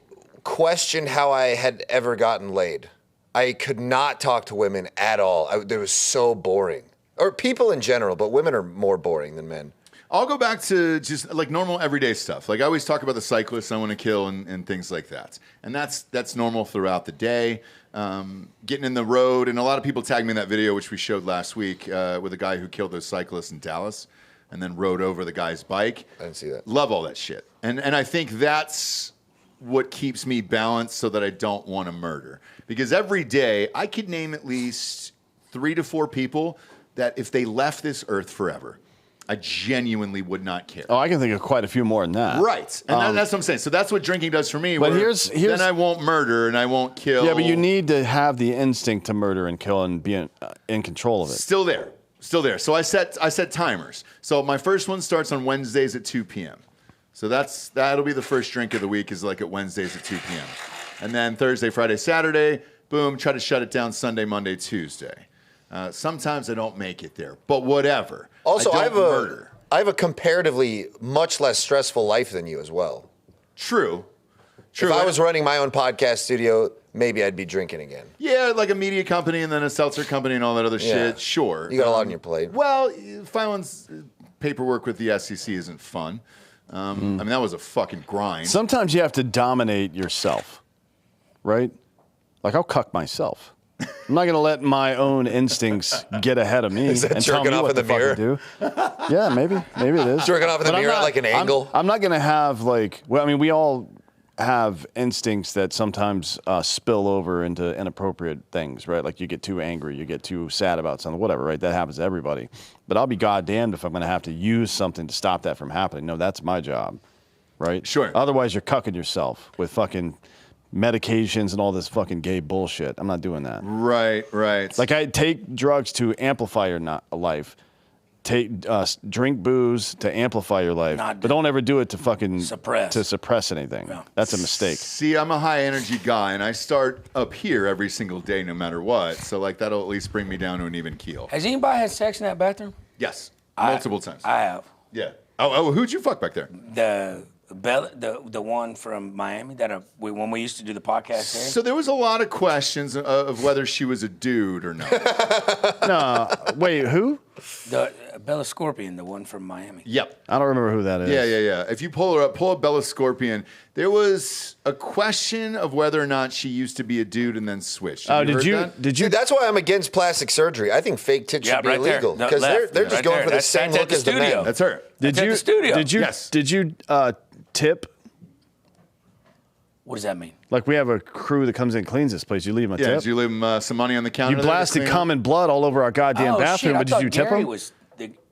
questioned how I had ever gotten laid. I could not talk to women at all. It was so boring. Or people in general, but women are more boring than men.
I'll go back to just like normal everyday stuff. Like I always talk about the cyclists I want to kill and things like that. And that's normal throughout the day. Getting in the road, and a lot of people tagged me in that video, which we showed last week, with a guy who killed those cyclists in Dallas and then rode over the guy's bike.
I didn't see that.
Love all that shit. And I think that's what keeps me balanced so that I don't want to murder. Because every day I could name at least 3 to 4 people that if they left this earth forever, I genuinely would not care.
I can think of quite a few more than that.
Right. And that's what I'm saying. So that's what drinking does for me.
But
where
here's
then I won't murder and I won't kill.
Yeah, but you need to have the instinct to murder and kill and be in control of it.
Still there. So I set timers. So my first one starts on Wednesdays at 2 p.m. So that'll be the first drink of the week is like at Wednesdays at 2 p.m. And then Thursday, Friday, Saturday, boom, try to shut it down Sunday, Monday, Tuesday. Sometimes I don't make it there, but whatever.
Also, I
murder.
have a comparatively much less stressful life than you as well.
True.
If I was running my own podcast studio, maybe I'd be drinking again.
Yeah, like a media company and then a seltzer company and all that other shit. Sure.
You got a lot on your plate.
Well, filing paperwork with the SEC isn't fun. I mean, that was a fucking grind.
Sometimes you have to dominate yourself, right? Like I'll cuck myself. I'm not going to let my own instincts get ahead of me
Is that
and tell me
jerking off
what
in the
to
mirror?
fucking do. Yeah, maybe it is.
Jerking off in the
But I'm
mirror at
not-
like an angle?
I'm not going to have we all have instincts that sometimes spill over into inappropriate things, right? Like you get too angry, you get too sad about something, whatever, right? That happens to everybody. But I'll be goddamned if I'm going to have to use something to stop that from happening. No, that's my job, right?
Sure.
Otherwise, you're cucking yourself with fucking medications and all this fucking gay bullshit. I'm not doing that.
Right.
Like I take drugs to amplify your life. Drink booze to amplify your life, but don't ever do it to fucking suppress anything. Yeah. That's a mistake.
See, I'm a high energy guy, and I start up here every single day, no matter what. So like that'll at least bring me down to an even keel.
Has anybody had sex in that bathroom?
Yes, multiple times.
I have.
Yeah. Oh, who'd you fuck back there?
The one from Miami when we used to do the podcast there.
So there was a lot of questions of whether she was a dude or not.
No, wait, who?
The Bella Scorpion, the one from Miami.
Yep.
I don't remember who that is.
Yeah. If you pull up Bella Scorpion, there was a question of whether or not she used to be a dude and then switched.
Did you?
Dude, that's why I'm against plastic surgery. I think fake tits should be illegal because they're just going for the same look as the men.
That's her.
That's at the studio.
Yes.
Did you tip?
What does that mean?
Like we have a crew that comes in and cleans this place. You leave them a tip.
Did you leave them some money on the counter?
You blasted common blood all over our goddamn bathroom, but did you tip them?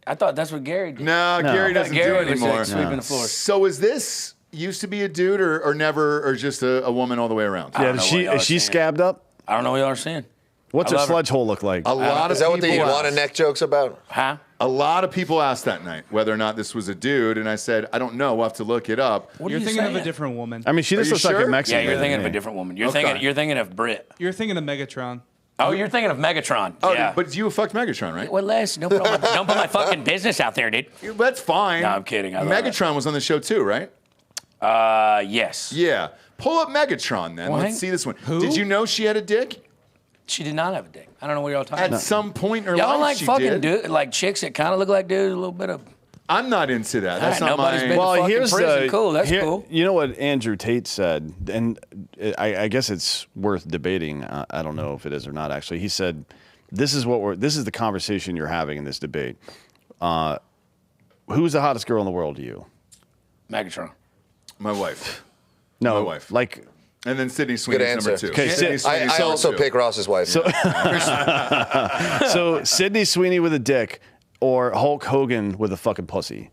I thought that's what Gary did.
No, Gary doesn't do it anymore.
Was sweeping the floor.
So is this used to be a dude or never, or just a woman all the way around?
Yeah, is she scabbed up?
I don't know what y'all are saying.
What's her sludge hole look like?
Is that what the iguana neck joke's about?
Huh?
A lot of people asked that night whether or not this was a dude, and I said, I don't know. We'll have to look it up.
You're thinking of a different woman.
I mean, she just looks like a Mexican.
Yeah, you're thinking of a different woman. You're thinking of Brit.
You're thinking of Megatron.
Oh, you're thinking of Megatron.
Oh,
yeah.
But you fucked Megatron, right?
Well, Les, don't put my fucking business out there, dude.
That's fine.
No, I'm kidding.
Megatron was on the show too, right?
Yes.
Yeah. Pull up Megatron then. Let's see this one.
Who?
Did you know she had a dick?
She did not have a dick. I don't know what y'all talking about.
At some point in her
y'all
life,
like
she
fucking
did.
like chicks that kind of look like dudes, a little bit of.
I'm not into that. That's not
nobody's
my.
been to fucking prison. Cool, that's cool.
You know what Andrew Tate said, and I guess it's worth debating. I don't know if it is or not. Actually, he said, "This is the conversation you're having in this debate. Who's the hottest girl in the world to you?"
Megatron.
My wife.
No,
my wife.
Like.
And then Sydney Sweeney's number 2.
Okay,
I also pick Ross's wife.
So Sydney Sweeney with a dick or Hulk Hogan with a fucking pussy.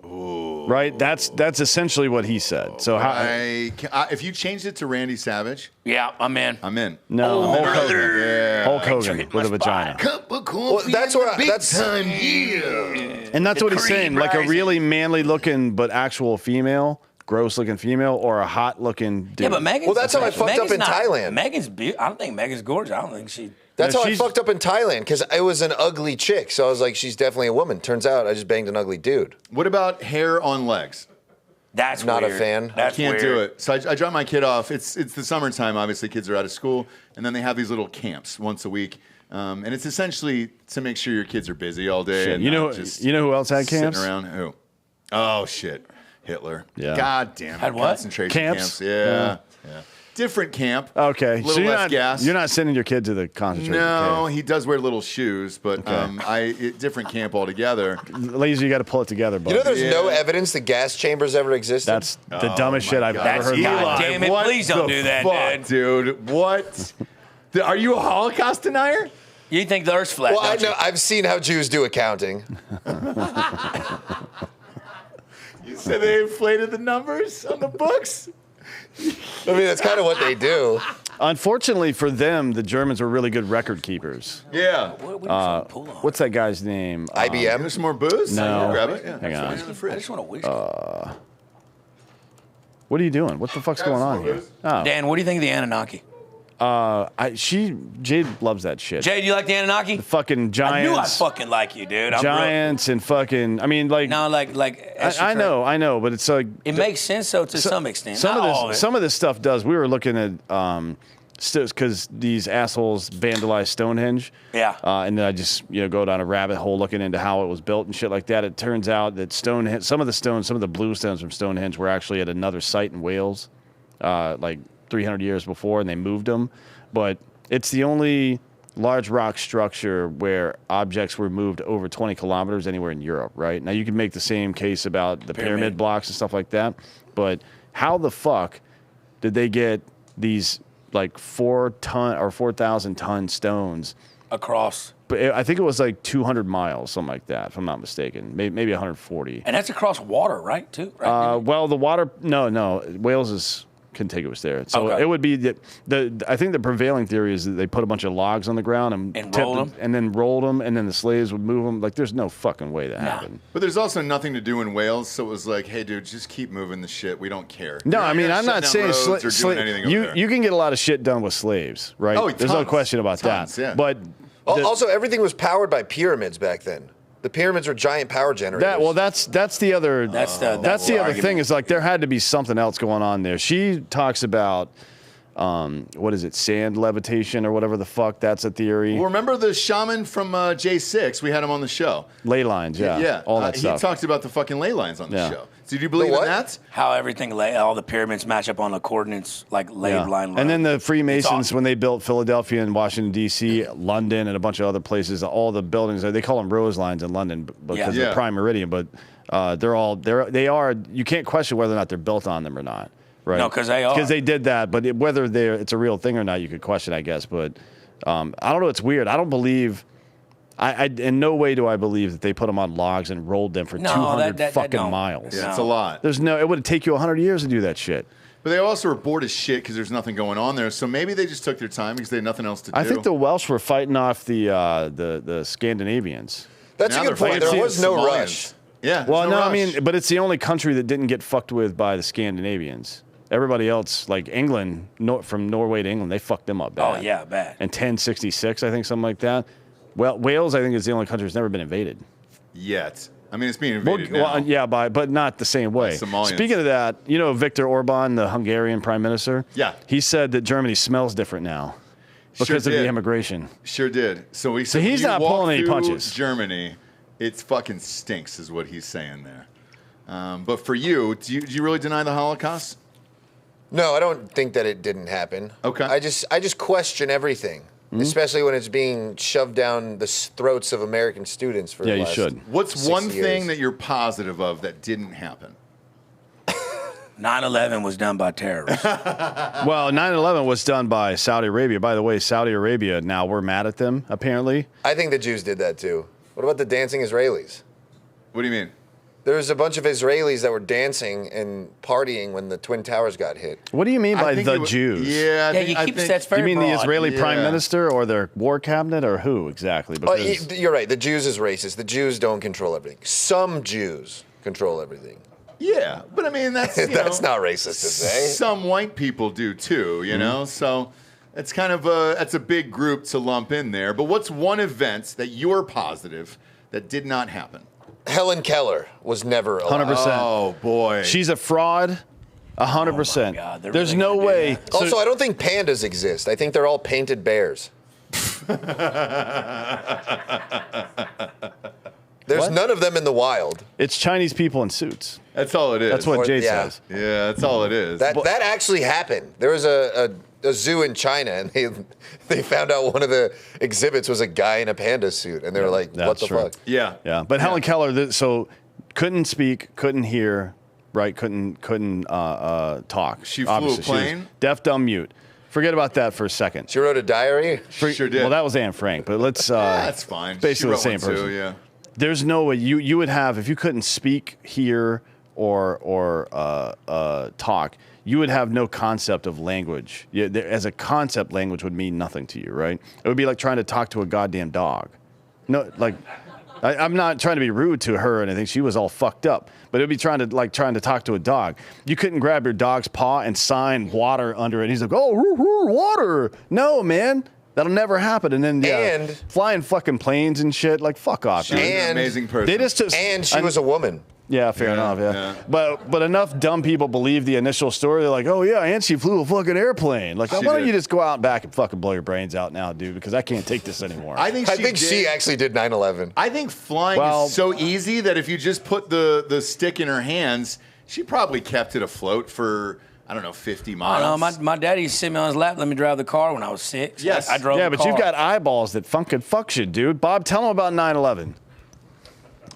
Ooh. Right? That's essentially what he said. So
if you changed it to Randy Savage,
yeah, I'm in.
No,
Hulk
Hogan.
Yeah.
Hulk Hogan with a vagina.
Well, that's where that's
And And that's what he's saying, like a really manly-looking but actual female, gross-looking female, or a hot-looking dude.
Yeah, but Megan's...
Well, that's how I fucked up in Thailand.
Megan's beautiful. I don't think Megan's gorgeous. I don't think she...
That's how I fucked up in Thailand, because I was an ugly chick. So I was like, she's definitely a woman. Turns out I just banged an ugly dude.
What about hair on legs?
That's
not
weird.
a fan.
That's
Can't
weird.
do it. So I drop my kid off. It's the summertime. Obviously, kids are out of school, and then they have these little camps once a week, and it's essentially to make sure your kids are busy all day.
Shit.
And
You know who else had camps?
Sitting around. Who? Oh shit, Hitler.
Yeah.
God damn it.
Had what?
Concentration
Camps?
Yeah. Different camp.
Okay,
Little
so
less gas.
you're not sending your kid to the concentration
No,
camp.
he does wear little shoes, but different camp altogether.
Lazy, you got to pull it together, bud.
You know, there's no evidence that gas chambers ever existed.
That's the dumbest shit I've ever heard.
God damn it,
What
please don't
the
do that,
fuck, dude. What? Are you a Holocaust denier?
You think the Earth's flat,
Well, I
don't
know.
you?
I've seen how Jews do accounting.
You said they inflated the numbers on the books?
I mean, that's kind of what they do.
Unfortunately for them, the Germans were really good record keepers.
Yeah.
What are you trying to pull on?
What's that guy's name?
IBM.
There's some more booze?
No.
Grab it. Yeah.
Hang on.
I just want to wish.
What are you doing? What the fuck's going on here? Oh,
Dan, what do you think of the Anunnaki?
Jade loves that shit.
Jay, do you like the Anunnaki?
Fucking
I knew I
giants.
fucking like you, dude. I'm
Giants and fucking. I mean, like.
No, like.
I know, but it's like.
It makes sense, though, to some extent.
Some
Not
of this,
all of it.
some of this stuff does. We were looking at because these assholes vandalized Stonehenge.
Yeah.
And then I just go down a rabbit hole looking into how it was built and shit like that. It turns out that Stonehenge, some of the blue stones from Stonehenge were actually at another site in Wales, like 300 years before, and they moved them. But it's the only large rock structure where objects were moved over 20 kilometers anywhere in Europe, right? Now, you can make the same case about the pyramid blocks and stuff like that, but how the fuck did they get these, like, 4-ton or 4,000-ton stones
across?
But I think it was like 200 miles, something like that, if I'm not mistaken. Maybe 140.
And that's across water, right, too? Right?
Well, the water, no. Wales is contiguous there. So
Okay.
it would be I think the prevailing theory is that they put a bunch of logs on the ground and
rolled them?
and then rolled them, and then the slaves would move them. Like, there's no fucking way that happened.
But there's also nothing to do in Wales, so it was like, hey, dude, just keep moving the shit. We don't care.
No,
You're
I mean,
not
I'm not
shutting
saying
down roads or doing anything over there.
you can get a lot of shit done with slaves, right?
Oh,
There's no
tons.
question about
Tons,
that.
yeah.
But
Also, everything was powered by pyramids back then. The pyramids were giant power generators.
that's the other
That's the
other
argument.
thing is, like, there had to be something else going on there. She talks about what is it, sand levitation or whatever the fuck, that's a theory.
Well, remember the shaman from J6? We had him on the show.
Ley lines, yeah. All that stuff.
He talked about the fucking ley lines on the
Yeah.
show. So do you believe in that?
How everything, all the pyramids match up on the coordinates, like laid line.
And then the
It's
Freemasons,
awesome.
when they built Philadelphia and Washington, D.C., London, and a bunch of other places, all the buildings, they call them rose lines in London because
Yeah.
they're prime meridian, but they are, you can't question whether or not they're built on them or not. Right.
No, 'cause they are.
Because they did that, but whether it's a real thing or not, you could question, I guess. But I don't know. It's weird. I don't believe. I in no way do I believe that they put them on logs and rolled them for 200
that
fucking
don't.
miles.
Yeah, it's a lot.
It would take you 100 years to do that shit.
But they also were bored as shit because there's nothing going on there. So maybe they just took their time because they had nothing else to do.
I think the Welsh were fighting off the Scandinavians.
That's
Now
a good
they're
point.
fighting
There was no
Somalians.
rush.
Yeah.
Well,
there's
no, I
rush.
mean, but it's the only country that didn't get fucked with by the Scandinavians. Everybody else, like England, from Norway to England, they fucked them up bad.
Oh, yeah, bad.
In 1066, I think, something like that. Well, Wales, I think, is the only country that's never been invaded.
Yet. I mean, it's being invaded now.
Well, yeah, but not the same way.
Somalians.
Speaking of that, Viktor Orban, the Hungarian prime minister?
Yeah.
He said that Germany smells different now because of
did.
the immigration.
Sure did. So he
So
said,
he's
when you
not
walk
pulling any
through
punches.
Germany, it fucking stinks, is what he's saying there. But for you, do you really deny the Holocaust?
No, I don't think that it didn't happen.
Okay.
I just question everything,
Hmm?
especially when it's being shoved down the throats of American students for
Yeah,
the
you
last
should.
What's
60
one
years.
thing that you're positive of that didn't happen?
9/11 was done by terrorists.
Well, 9/11 was done by Saudi Arabia. By the way, Saudi Arabia, now we're mad at them, apparently.
I think the Jews did that too. What about the dancing Israelis?
What do you mean?
There's a bunch of Israelis that were dancing and partying when the Twin Towers got hit.
What do you mean by the
was,
Jews?
Yeah,
Yeah, you keep that's very
You mean the
broad.
Israeli prime minister or their war cabinet or who exactly?
Oh,
Because
you're right. The Jews is racist. The Jews don't control everything. Some Jews control everything.
Yeah, but I mean that's
That's not racist to say.
Some white people do too, you know. So it's kind of that's a big group to lump in there. But what's one event that you're positive that did not happen?
Helen Keller was never alive.
100%.
Oh boy,
she's a fraud. 100%.
God, they're
There's
really
no
gonna do
way.
that.
Also, I don't think pandas exist. I think they're all painted bears. There's none of them in the wild.
It's Chinese people in suits.
that's all it is.
That's what Jade
yeah.
says.
Yeah, that's all it is.
That actually happened. There was a zoo in China, and they found out one of the exhibits was a guy in a panda suit, and they were like, "What
That's
the
true.
fuck?"
yeah,
Yeah, but Helen Keller, so couldn't speak, couldn't hear, right? Couldn't talk.
She flew a
Obviously, she was
plane?
deaf, dumb, mute. Forget about that for a second.
She wrote a diary.
sure did.
Well, that was Anne Frank, but let's.
that's fine.
Basically the
She
same
wrote one
person.
too, yeah.
There's no way you would have if you couldn't speak, hear, or talk. You would have no concept of language. As a concept, language would mean nothing to you, right? It would be like trying to talk to a goddamn dog. No, like, I'm not trying to be rude to her or anything. She was all fucked up. But it would be trying to talk to a dog. You couldn't grab your dog's paw and sign water under it. He's like, oh, water. No, man. That'll never happen. And then
And-
flying fucking planes and shit. Like, fuck off.
She was
dude.
an
And-
amazing person.
They just
And she was a woman.
Yeah, fair enough. Yeah.
yeah.
But enough dumb people believe the initial story. They're like, oh yeah, and she flew a fucking airplane. Like,
She
why don't
did.
you just go out and back and fucking blow your brains out now, dude? Because I can't take this anymore.
I think
She actually did 9/11.
I think flying
Well-
is so easy that if you just put the stick in her hands, she probably kept it afloat for, I don't know, 50
I
miles.
don't know. My daddy used to sit me on his lap, let me drive the car when I was 6.
Yes.
I drove
yeah,
the
but you've
car.
got eyeballs that fucking you, dude. Bob, tell them about 9/11.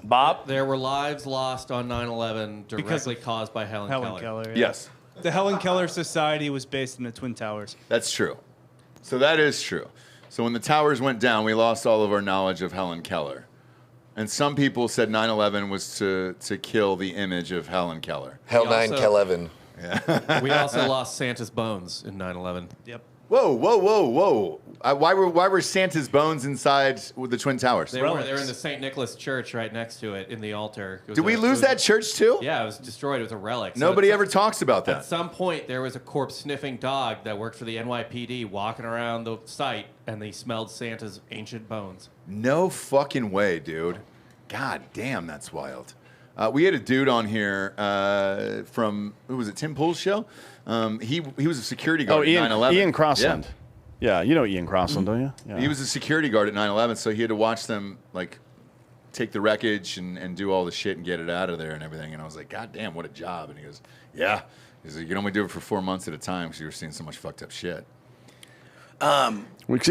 Bob.
There were lives lost on 9/11
Because
directly caused by Helen Keller.
yeah.
Yes,
The Helen Keller Society was based in the Twin Towers.
that's true. So that is true. So when the towers went down, we lost all of our knowledge of Helen Keller. And some people said 9/11 was to kill the image of Helen Keller.
Hell
We
9
also-
Kelevin.
We also lost Santa's bones in 9/11.
Yep.
Whoa, whoa, whoa, whoa! Why were Santa's bones inside with the Twin Towers?
They were in the St. Nicholas Church right next to it in the altar. It was
Did we lose that church too?
Yeah, it was destroyed. It was a relic. So
Nobody
at
ever talks about
At
that.
some point, there was a corpse-sniffing dog that worked for the NYPD walking around the site, and they smelled Santa's ancient bones.
No fucking way, dude. God damn, that's wild. We had a dude on here from, who was it, Tim Pool's show? He was a security guard at 9/11.
Ian Crossland. Yeah, you know Ian Crossland, don't you? Yeah.
He was a security guard at 9/11, so he had to watch them, like, take the wreckage and do all the shit and get it out of there and everything. And I was like, God damn, what a job. And he goes, yeah. He's like, you can only do it for 4 months at a time because you were seeing so much fucked up shit.
What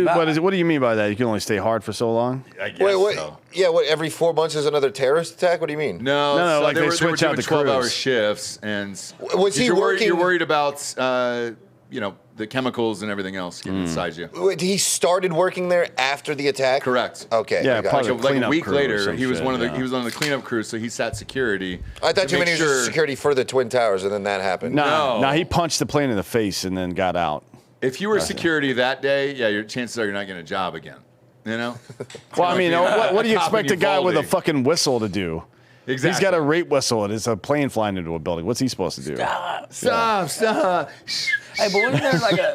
do you mean by that? You can only stay hard for so long?
I guess
Wait, what?
so.
Yeah, what? Every 4 months is another terrorist attack? What do you mean?
No,
No,
so
like they
were
switch out
doing
the
12-hour
crews.
shifts, and
Was he
you're
working-
You're worried about, the chemicals and everything else getting inside you.
Wait, he started working there after the attack?
Correct.
Okay.
Yeah,
I got
probably
you.
Like a
cleanup
week
crew or
later,
some
he was
shit,
one of the
yeah.
he was on the cleanup crew, so he sat security.
I thought
to
you meant
make
he was
sure-
security for the Twin Towers, and then that happened.
No,
No.
he punched the plane in the face and then got out.
If you were security that day, yeah, your chances are you're not getting a job again. You know?
Well, I mean, what do you
Cop in
expect a guy with a
Uvalde.
fucking whistle to do?
Exactly.
He's got a rape whistle and it's a plane flying into a building. What's he supposed to do?
Stop.
Hey, but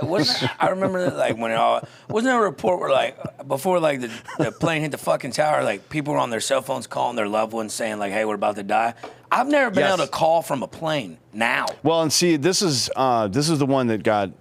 wasn't there I remember that, like when wasn't there a report where like before like the plane hit the fucking tower, like people were on their cell phones calling their loved ones saying like, hey, we're about to die. I've never been
Yes.
able to call from a plane now.
Well, and see, this is the one that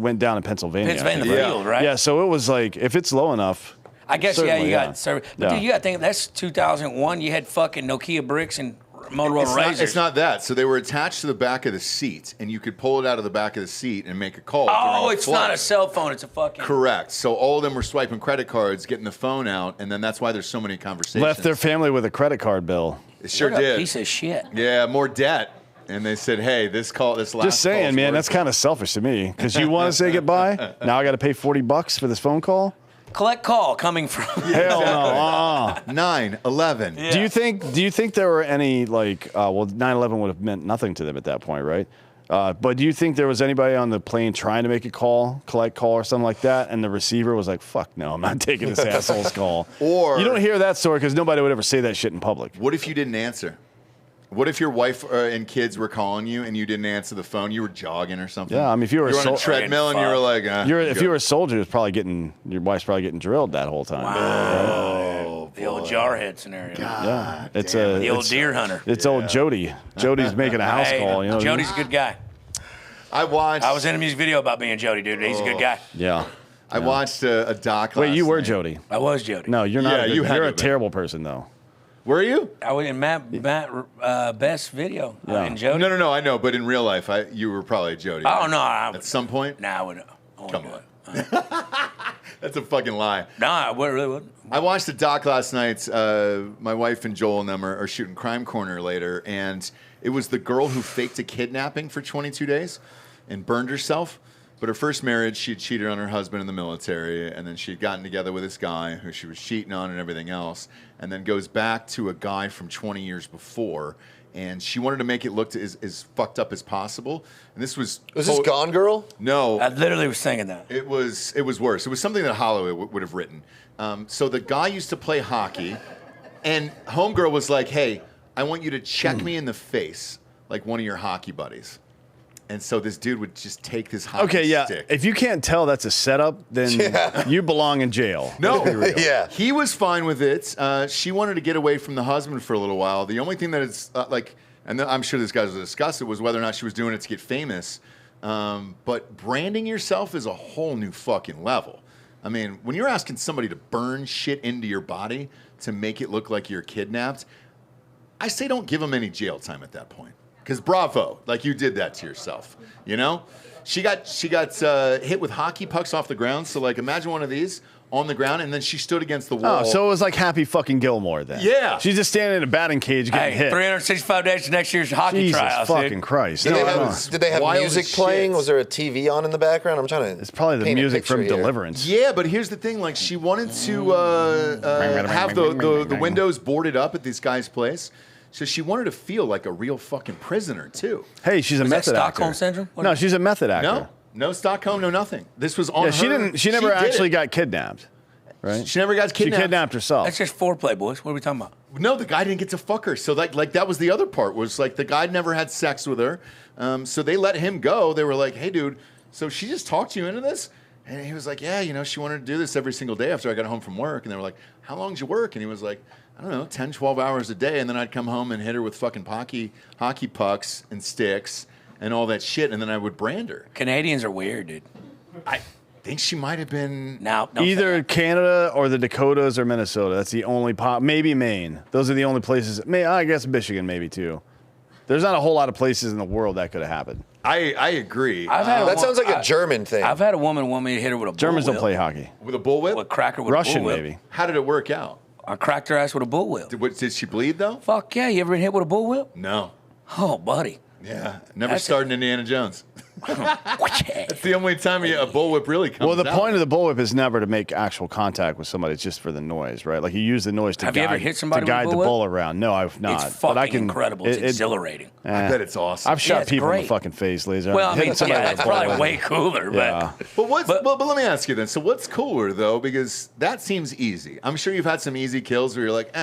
went down in Pennsylvania.
Pennsylvania
Yeah.
field, right?
Yeah, so it was like if it's low enough.
I guess
Certainly,
you
yeah.
got service. But
Yeah.
dude, you got to think that's 2001. You had fucking Nokia bricks and Motorola Razors.
It's not that. So they were attached to the back of the seat, and you could pull it out of the back of the seat and make a call.
Oh,
during a
it's
flight.
not a cell phone. It's a fucking.
Correct. So all of them were swiping credit cards, getting the phone out, and then that's why there's so many conversations.
Left their family with a credit card bill.
It sure
What a
did.
piece of shit.
Yeah, more debt. And they said, hey, this last
Just saying,
call's
man,
worth
that's
it.
kind of selfish to me. Because you want to say goodbye, now I got to pay $40 for this phone call.
Collect call coming from.
Hell no.
9/11.
Yeah.
Do you think there were any like? Well, 9/11 would have meant nothing to them at that point, right? But do you think there was anybody on the plane trying to make a call, collect call, or something like that, and the receiver was like, "Fuck no, I'm not taking this asshole's call."
Or
you don't hear that story because nobody would ever say that shit in public.
what if you didn't answer? What if your wife and kids were calling you and you didn't answer the phone? You were jogging or something.
Yeah, I mean, if you were
on a treadmill and you were like,
if you were a soldier, your wife's probably getting drilled that whole time.
Wow. The old jarhead scenario.
Yeah, it's
The old deer hunter.
It's old Jody. Jody's making a house call. You know,
Jody's a good guy.
I
was in a music video about being Jody, dude. He's a good guy.
Yeah.
I watched a doc.
Wait, you were
night.
Jody?
I was Jody.
No, you're not.
Yeah,
You're a terrible person, though.
Were you?
I was in Matt Best's video.
Yeah.
In Jody.
No. I know, but in real life, you were probably Jody.
Oh no!
At some point.
Nah, I wouldn't.
Come on. That's a fucking lie.
Nah, I really wouldn't.
I watched a doc last night. My wife and Joel and them are shooting Crime Corner later, and it was the girl who faked a kidnapping for 22 days and burned herself. But her first marriage, she had cheated on her husband in the military, and then she had gotten together with this guy who she was cheating on and everything else, and then goes back to a guy from 20 years before, and she wanted to make it look as fucked up as possible. And this was...
Was this Gone Girl?
No.
I literally was thinking that.
It was worse. It was something that Hollywood would have written. So the guy used to play hockey, and Homegirl was like, hey, I want you to check me in the face like one of your hockey buddies. And so this dude would just take this hockey stick.
If you can't tell that's a setup, then you belong in jail.
No,
Yeah.
he was fine with it. She wanted to get away from the husband for a little while. The only thing that it's and I'm sure this guys will discuss it, was whether or not she was doing it to get famous. But branding yourself is a whole new fucking level. I mean, when you're asking somebody to burn shit into your body to make it look like you're kidnapped, I say don't give them any jail time at that point. Because bravo, like you did that to yourself, you know? She got hit with hockey pucks off the ground. So like imagine one of these on the ground, and then she stood against the wall.
Oh, so it was like Happy fucking Gilmore then.
Yeah.
She's just standing in a batting cage getting hit.
365 days to next year's hockey
Jesus
tryouts.
fucking
Dude.
Christ.
Did they have
Wild
music
as
playing?
shit.
Was there a TV on in the background? I'm trying to.
It's probably the
paint a
music from
picture here.
Deliverance.
Yeah, but here's the thing. Like, she wanted to have the windows boarded up at this guy's place. So she wanted to feel like a real fucking prisoner, too.
Hey, she's a
Was that
method actor.
Stockholm Syndrome? What
No,
is-
she's a method actor.
No Stockholm, no nothing. This was on her.
She never
did
actually
it.
got kidnapped. Right?
She never got
She
kidnapped.
kidnapped herself.
That's just foreplay, boys. What are we talking about?
No, the guy didn't get to fuck her. So like that was the other part, was like the guy never had sex with her. So they let him go. They were like, hey, dude, so she just talked you into this? And he was like, yeah, she wanted to do this every single day after I got home from work. And they were like, how long did you work? And he was like, I don't know, 10, 12 hours a day. And then I'd come home and hit her with fucking hockey pucks and sticks and all that shit. And then I would brand her.
Canadians are weird, dude.
I think she might have been...
No,
Either Canada or the Dakotas or Minnesota. That's the only maybe Maine. Those are the only places. I guess Michigan maybe too. There's not a whole lot of places in the world that could have happened.
I agree.
That sounds like a German thing.
I've had a woman want me to hit her with a
Germans
bullwhip.
don't play hockey.
With a bullwhip?
With cracker with
Russian
a bullwhip.
maybe.
How did it work out?
I cracked her ass with a bullwhip.
Did she bleed, though?
Fuck yeah. You ever been hit with a bullwhip?
No.
Oh, buddy.
Yeah. Never
That's
starred in Indiana Jones. That's the only time a bullwhip really comes
Well, the
out.
point of the bullwhip is never to make actual contact with somebody. It's just for the noise, right? Like you use the noise to
Have you
guide,
ever hit somebody
to
with a
guide the
bullwhip?
bull around. No, I've not.
It's fucking
but I can,
incredible. It's exhilarating.
I bet it's awesome.
I've shot
it's
people in
great.
the fucking face, Lazer.
Well,
I've
I mean,
hit somebody
yeah,
with
that's
a
probably
bullwhip.
way cooler.
Yeah.
But let me ask you then. So what's cooler, though? Because that seems easy. I'm sure you've had some easy kills where you're like,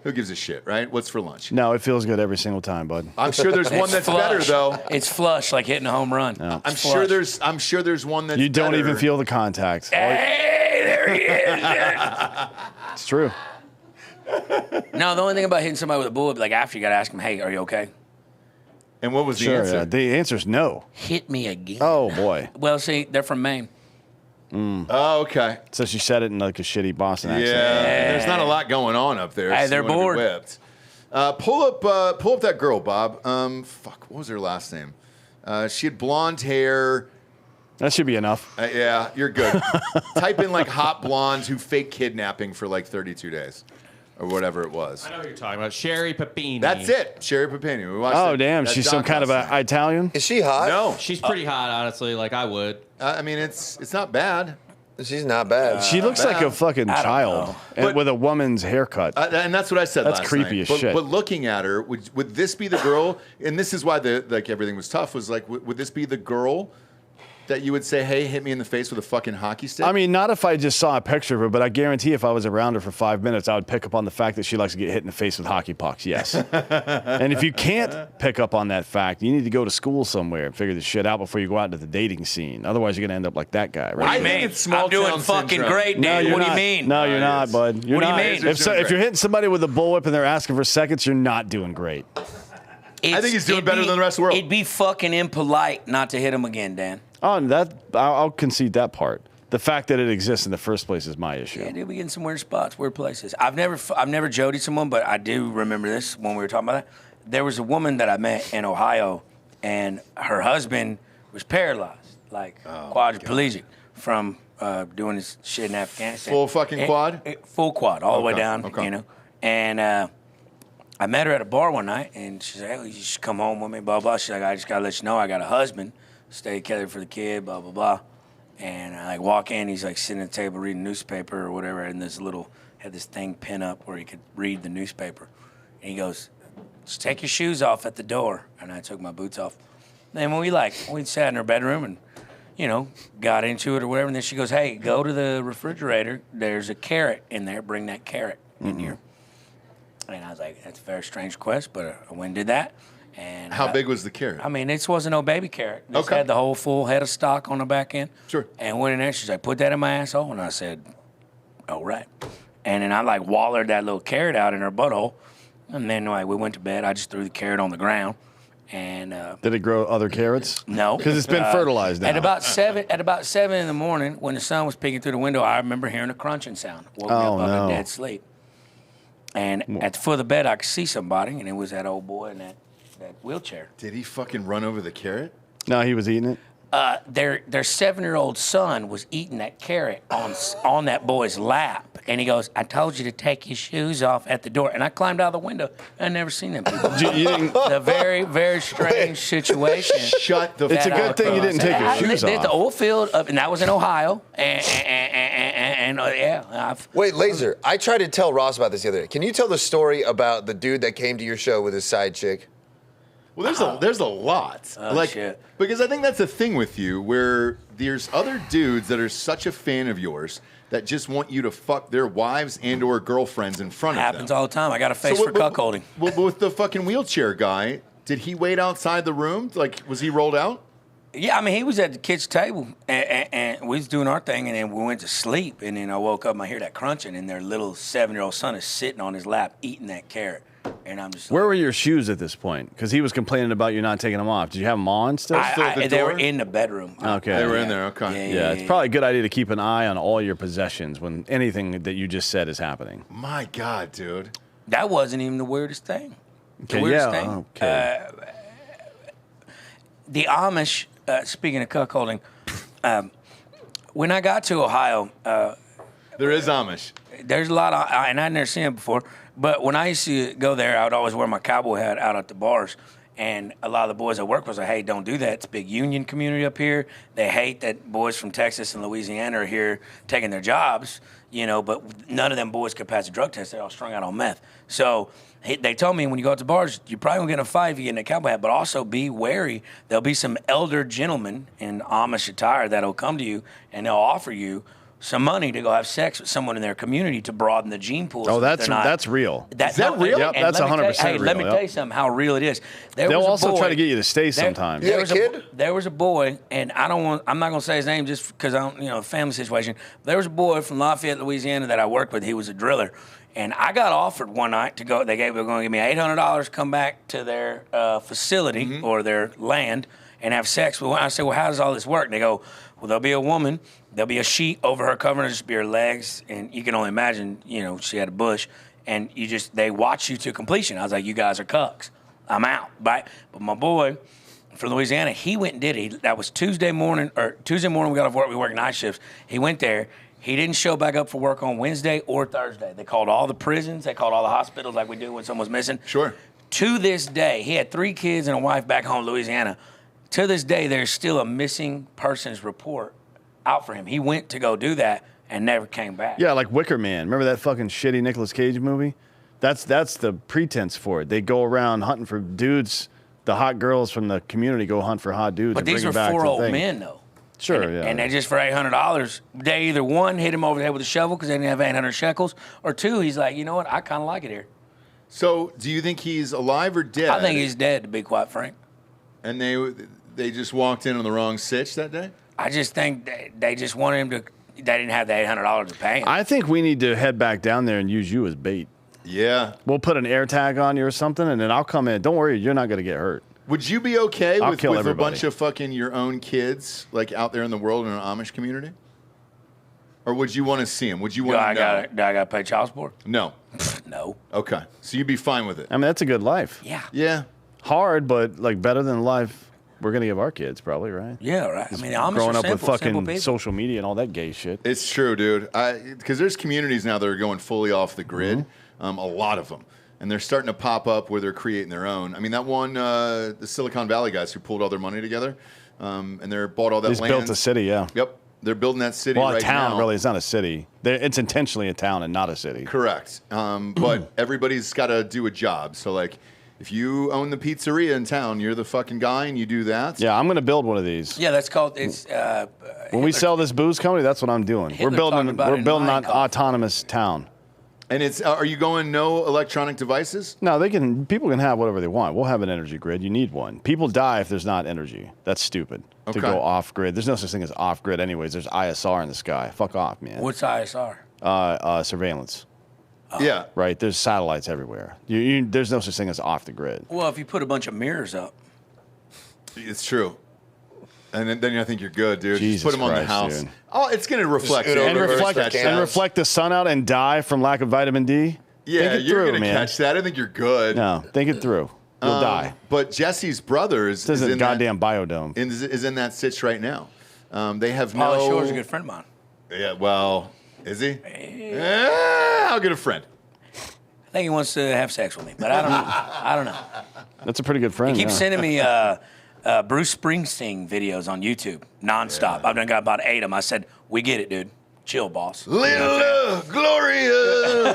who gives a shit, right? What's for lunch?
No, it feels good every single time, bud.
I'm sure there's one
It's
that's
flush.
better, though.
It's flush, like hitting a home run.
No.
I'm sure there's one that's
You don't
better.
even feel the contact.
Hey, there he is.
It's true.
No, the only thing about hitting somebody with a bullwhip, like after you got to ask them, hey, are you okay?
And what was the
Sure,
answer?
yeah. The answer's no.
Hit me again.
Oh, boy.
Well, see, they're from Maine.
Oh, okay.
So she said it in like a shitty Boston
Yeah.
accent.
There's not a lot going on up there.
Hey,
so
they're
you wanna be
bored.
whipped. Pull up that girl, Bob. What was her last name? She had blonde hair.
That should be enough.
Yeah, you're good. Type in like hot blonde who fake kidnapping for like 32 days. Or whatever it was.
I know what you're talking about. Sherry Papini.
That's it. Sherry Papini. We watched
Oh,
that-
damn.
that
She's some
doc
kind of
last
a
night.
Italian?
Is she hot?
No.
She's pretty hot, honestly. Like, I would.
I mean, it's not bad.
She's not bad.
She looks like a fucking
I don't
child
know.
and with a woman's haircut.
And that's what I said
That's
last
creepy
night.
as shit.
But looking at her, would this be the girl? And this is why everything was tough. Was like, would this be the girl that you would say, "Hey, hit me in the face with a fucking hockey stick"?
I mean, not if I just saw a picture of her, but I guarantee if I was around her for 5 minutes, I would pick up on the fact that she likes to get hit in the face with hockey pucks. Yes. And if you can't pick up on that fact, you need to go to school somewhere and figure this shit out before you go out into the dating scene. Otherwise, you're gonna end up like that guy, right?
I think it's small
I'm doing
town
fucking
syndrome.
great, dude.
No, you're
What do
not.
you mean?
No, you're
it
not,
is.
bud. You're
What do you
not.
mean?
If you're hitting somebody with a bullwhip and they're asking for seconds, you're not doing great.
I think he's doing better than the rest of the world.
It'd be fucking impolite not to hit him again, Dan.
Oh, and I'll concede that part. The fact that it exists in the first place is my issue.
Yeah, dude, we get in some weird spots, weird places. I've never jodied someone, but I do remember this when we were talking about that. There was a woman that I met in Ohio, and her husband was paralyzed, like quadriplegic from doing his shit in Afghanistan.
Full fucking quad?
Full quad, all the way
Okay,
down,
okay.
you know. And I met her at a bar one night, and she's like, "Hey, you should come home with me, blah, blah." She's like, "I just got to let you know I got a husband, stay together for the kid, blah, blah, blah." And I like walk in, he's like sitting at the table reading newspaper or whatever, and had this thing pin up where he could read the newspaper. And he goes, "Just take your shoes off at the door." And I took my boots off. Then we sat in her bedroom and, you know, got into it or whatever. And then she goes, "Hey, go to the refrigerator. There's a carrot in there. Bring that carrot in here." And I was like, "That's a very strange request," but I went and did that. And
How big was the carrot?
I mean, this wasn't no baby carrot. This
Okay.
had the whole full head of stock on the back end.
Sure.
And went in there. She's like, "Put that in my asshole." And I said, "All right." And then I like wallered that little carrot out in her butthole. And then like we went to bed. I just threw the carrot on the ground. And
Did it grow other carrots?
no,
Because it's been fertilized now.
At about 7 in the morning, when the sun was peeking through the window, I remember hearing a crunching sound. Woke me
Oh,
up out
no.
of dead sleep. And at the foot of the bed, I could see somebody, and it was that old boy in that wheelchair.
Did he fucking run over the carrot?
No, he was eating it.
Their 7-year-old son was eating that carrot on that boy's lap. And he goes, "I told you to take your shoes off at the door." And I climbed out of the window. I never seen them people.
You didn't,
The very, very strange situation.
Shut the
It's a
fuck
good thing you
up.
didn't take your shoes
At the
off.
oil field, and that was in Ohio. And yeah,
Wait, Lazer, I tried to tell Ross about this the other day. Can you tell the story about the dude that came to your show with his side chick?
Well, there's a lot.
Shit.
Because I think that's the thing with you, where there's other dudes that are such a fan of yours that just want you to fuck their wives and or girlfriends in front of them.
happens all the time. I got a face for cuckolding.
Well, with the fucking wheelchair guy, did he wait outside the room? Like, was he rolled out?
Yeah, I mean, he was at the kids' table, and we was doing our thing, and then we went to sleep, and then I woke up, and I hear that crunching, and their little 7-year-old son is sitting on his lap eating that carrot, and I'm just
Where were your shoes at this point? Because he was complaining about you not taking them off. Did you have them on still?
still at the
they
door?
were in the bedroom.
Okay.
They were in there, okay.
Yeah, it's probably a good idea to keep an eye on all your possessions when anything that you just said is happening.
My God, dude.
That wasn't even the weirdest thing. The
Okay,
weirdest
yeah,
thing.
okay.
The Amish, speaking of cuckolding, when I got to Ohio,
There is Amish.
there's a lot of, and I'd never seen it before, but when I used to go there, I would always wear my cowboy hat out at the bars. And a lot of the boys I work with was like, "Hey, don't do that. It's a big union community up here. They hate that boys from Texas and Louisiana are here taking their jobs, you know, but none of them boys could pass a drug test. They're all strung out on meth." So they told me when you go out to bars, you're probably going to get in a fight if you get in a cowboy hat, but also be wary. There'll be some elder gentlemen in Amish attire that'll come to you and they'll offer you some money to go have sex with someone in their community to broaden the gene pool.
Oh,
so
that's
they're not-
that's real.
Is that real?
Yep,
and
that's
let me tell you-
100%
Hey, let me
real,
tell
yep.
you something, how real it is.
They'll
was a
also try
boy-
to get you to stay sometimes.
You
there
had
was
a kid?
There was a boy, and I'm not gonna say his name just because I don't, family situation. There was a boy from Lafayette, Louisiana that I worked with. He was a driller, and I got offered one night to go. They were going to give me $800 to come back to their facility or their land and have sex with. I said, "Well, how does all this work?" And they go, "Well, there'll be a woman. There'll be a sheet over her covering her, just be her legs, and you can only imagine, she had a bush, and they watch you to completion." I was like, "You guys are cucks. I'm out." But my boy from Louisiana, he went and did it. That was Tuesday morning. We got off work. We worked night shifts. He went there. He didn't show back up for work on Wednesday or Thursday. They called all the prisons. They called all the hospitals like we do when someone's missing.
Sure.
To this day, he had 3 kids and a wife back home in Louisiana. To this day, there's still a missing persons report out for him. He went to go do that and never came back.
Yeah, like Wicker Man. Remember that fucking shitty Nicolas Cage movie? That's the pretense for it. They go around hunting for dudes. The hot girls from the community go hunt for hot dudes.
But
and bring
these
them
are
back
4
to the
old
thing.
men, though.
Sure,
and,
yeah.
And they just for $800, they either one hit him over the head with a shovel because they didn't have 800 shekels, or two, he's like, you know what, I kind of like it here.
So, do you think he's alive or dead?
I think he's dead, to be quite frank.
And they just walked in on the wrong sitch that day?
I just think they just wanted him to. They didn't have the $800 to pay him.
I think we need to head back down there and use you as bait.
Yeah.
We'll put an air tag on you or something, and then I'll come in. Don't worry, you're not going to get hurt.
Would you be okay
I'll
with
kill
a
everybody.
bunch of fucking your own kids like out there in the world in an Amish community? Or would you want to see them? Would you
Do
want
I
to know?
got to pay child support?
No.
No.
Okay. So you'd be fine with it?
I mean, that's a good life.
Yeah.
Yeah.
Hard, but like better than life we're going to give our kids, probably, right?
Yeah, right. I mean, the Amish
Growing
are
up with
simple
fucking
people.
social media and all that gay shit.
It's true, dude. Because there's communities now that are going fully off the grid, a lot of them. And they're starting to pop up where they're creating their own. I mean, that one, the Silicon Valley guys who pulled all their money together, and they bought all that
He's
land.
built a city, yeah.
Yep. They're building that city
Well,
right
a town,
now.
really. It's not a city. It's intentionally a town and not a city.
Correct. But everybody's got to do a job. So, like, if you own the pizzeria in town, you're the fucking guy and you do that.
Yeah, I'm going to build one of these.
Yeah, that's called. It's
When we sell this booze company, that's what I'm doing.
Hitler
we're building
talked about it
we're
in
building an
Minecraft.
autonomous town.
And it's are you going no electronic devices?
No, people can have whatever they want. We'll have an energy grid. You need one. People die if there's not energy. That's stupid.
Okay.
To go off grid. There's no such thing as off grid anyways. There's ISR in the sky. Fuck off, man.
What's ISR?
Surveillance.
Yeah.
Right? There's satellites everywhere. There's no such thing as off the grid.
Well, if you put a bunch of mirrors up.
It's true. And then I think you're good, dude.
Jesus
Just put them on the
Christ,
house.
dude.
Oh, it's going to reflect.
Uno
it.
reverse
And reflect the sun out and die from lack of vitamin D?
Yeah,
think it
you're
through,
going to
man.
catch that. I think you're good.
No, think it through. You'll die.
But Jesse's brother is
This is a
in
goddamn biodome.
is in that sitch right now. They have
Pauly
no.
Shore's a good friend of mine.
Yeah, well, is he? How good a friend?
I think he wants to have sex with me, but I don't know. I don't know.
That's a pretty good friend.
He keeps
yeah.
sending me Bruce Springsteen videos on YouTube nonstop. I've done got about 8 of them. I said, "We get it, dude. Chill, boss."
Lila Gloria.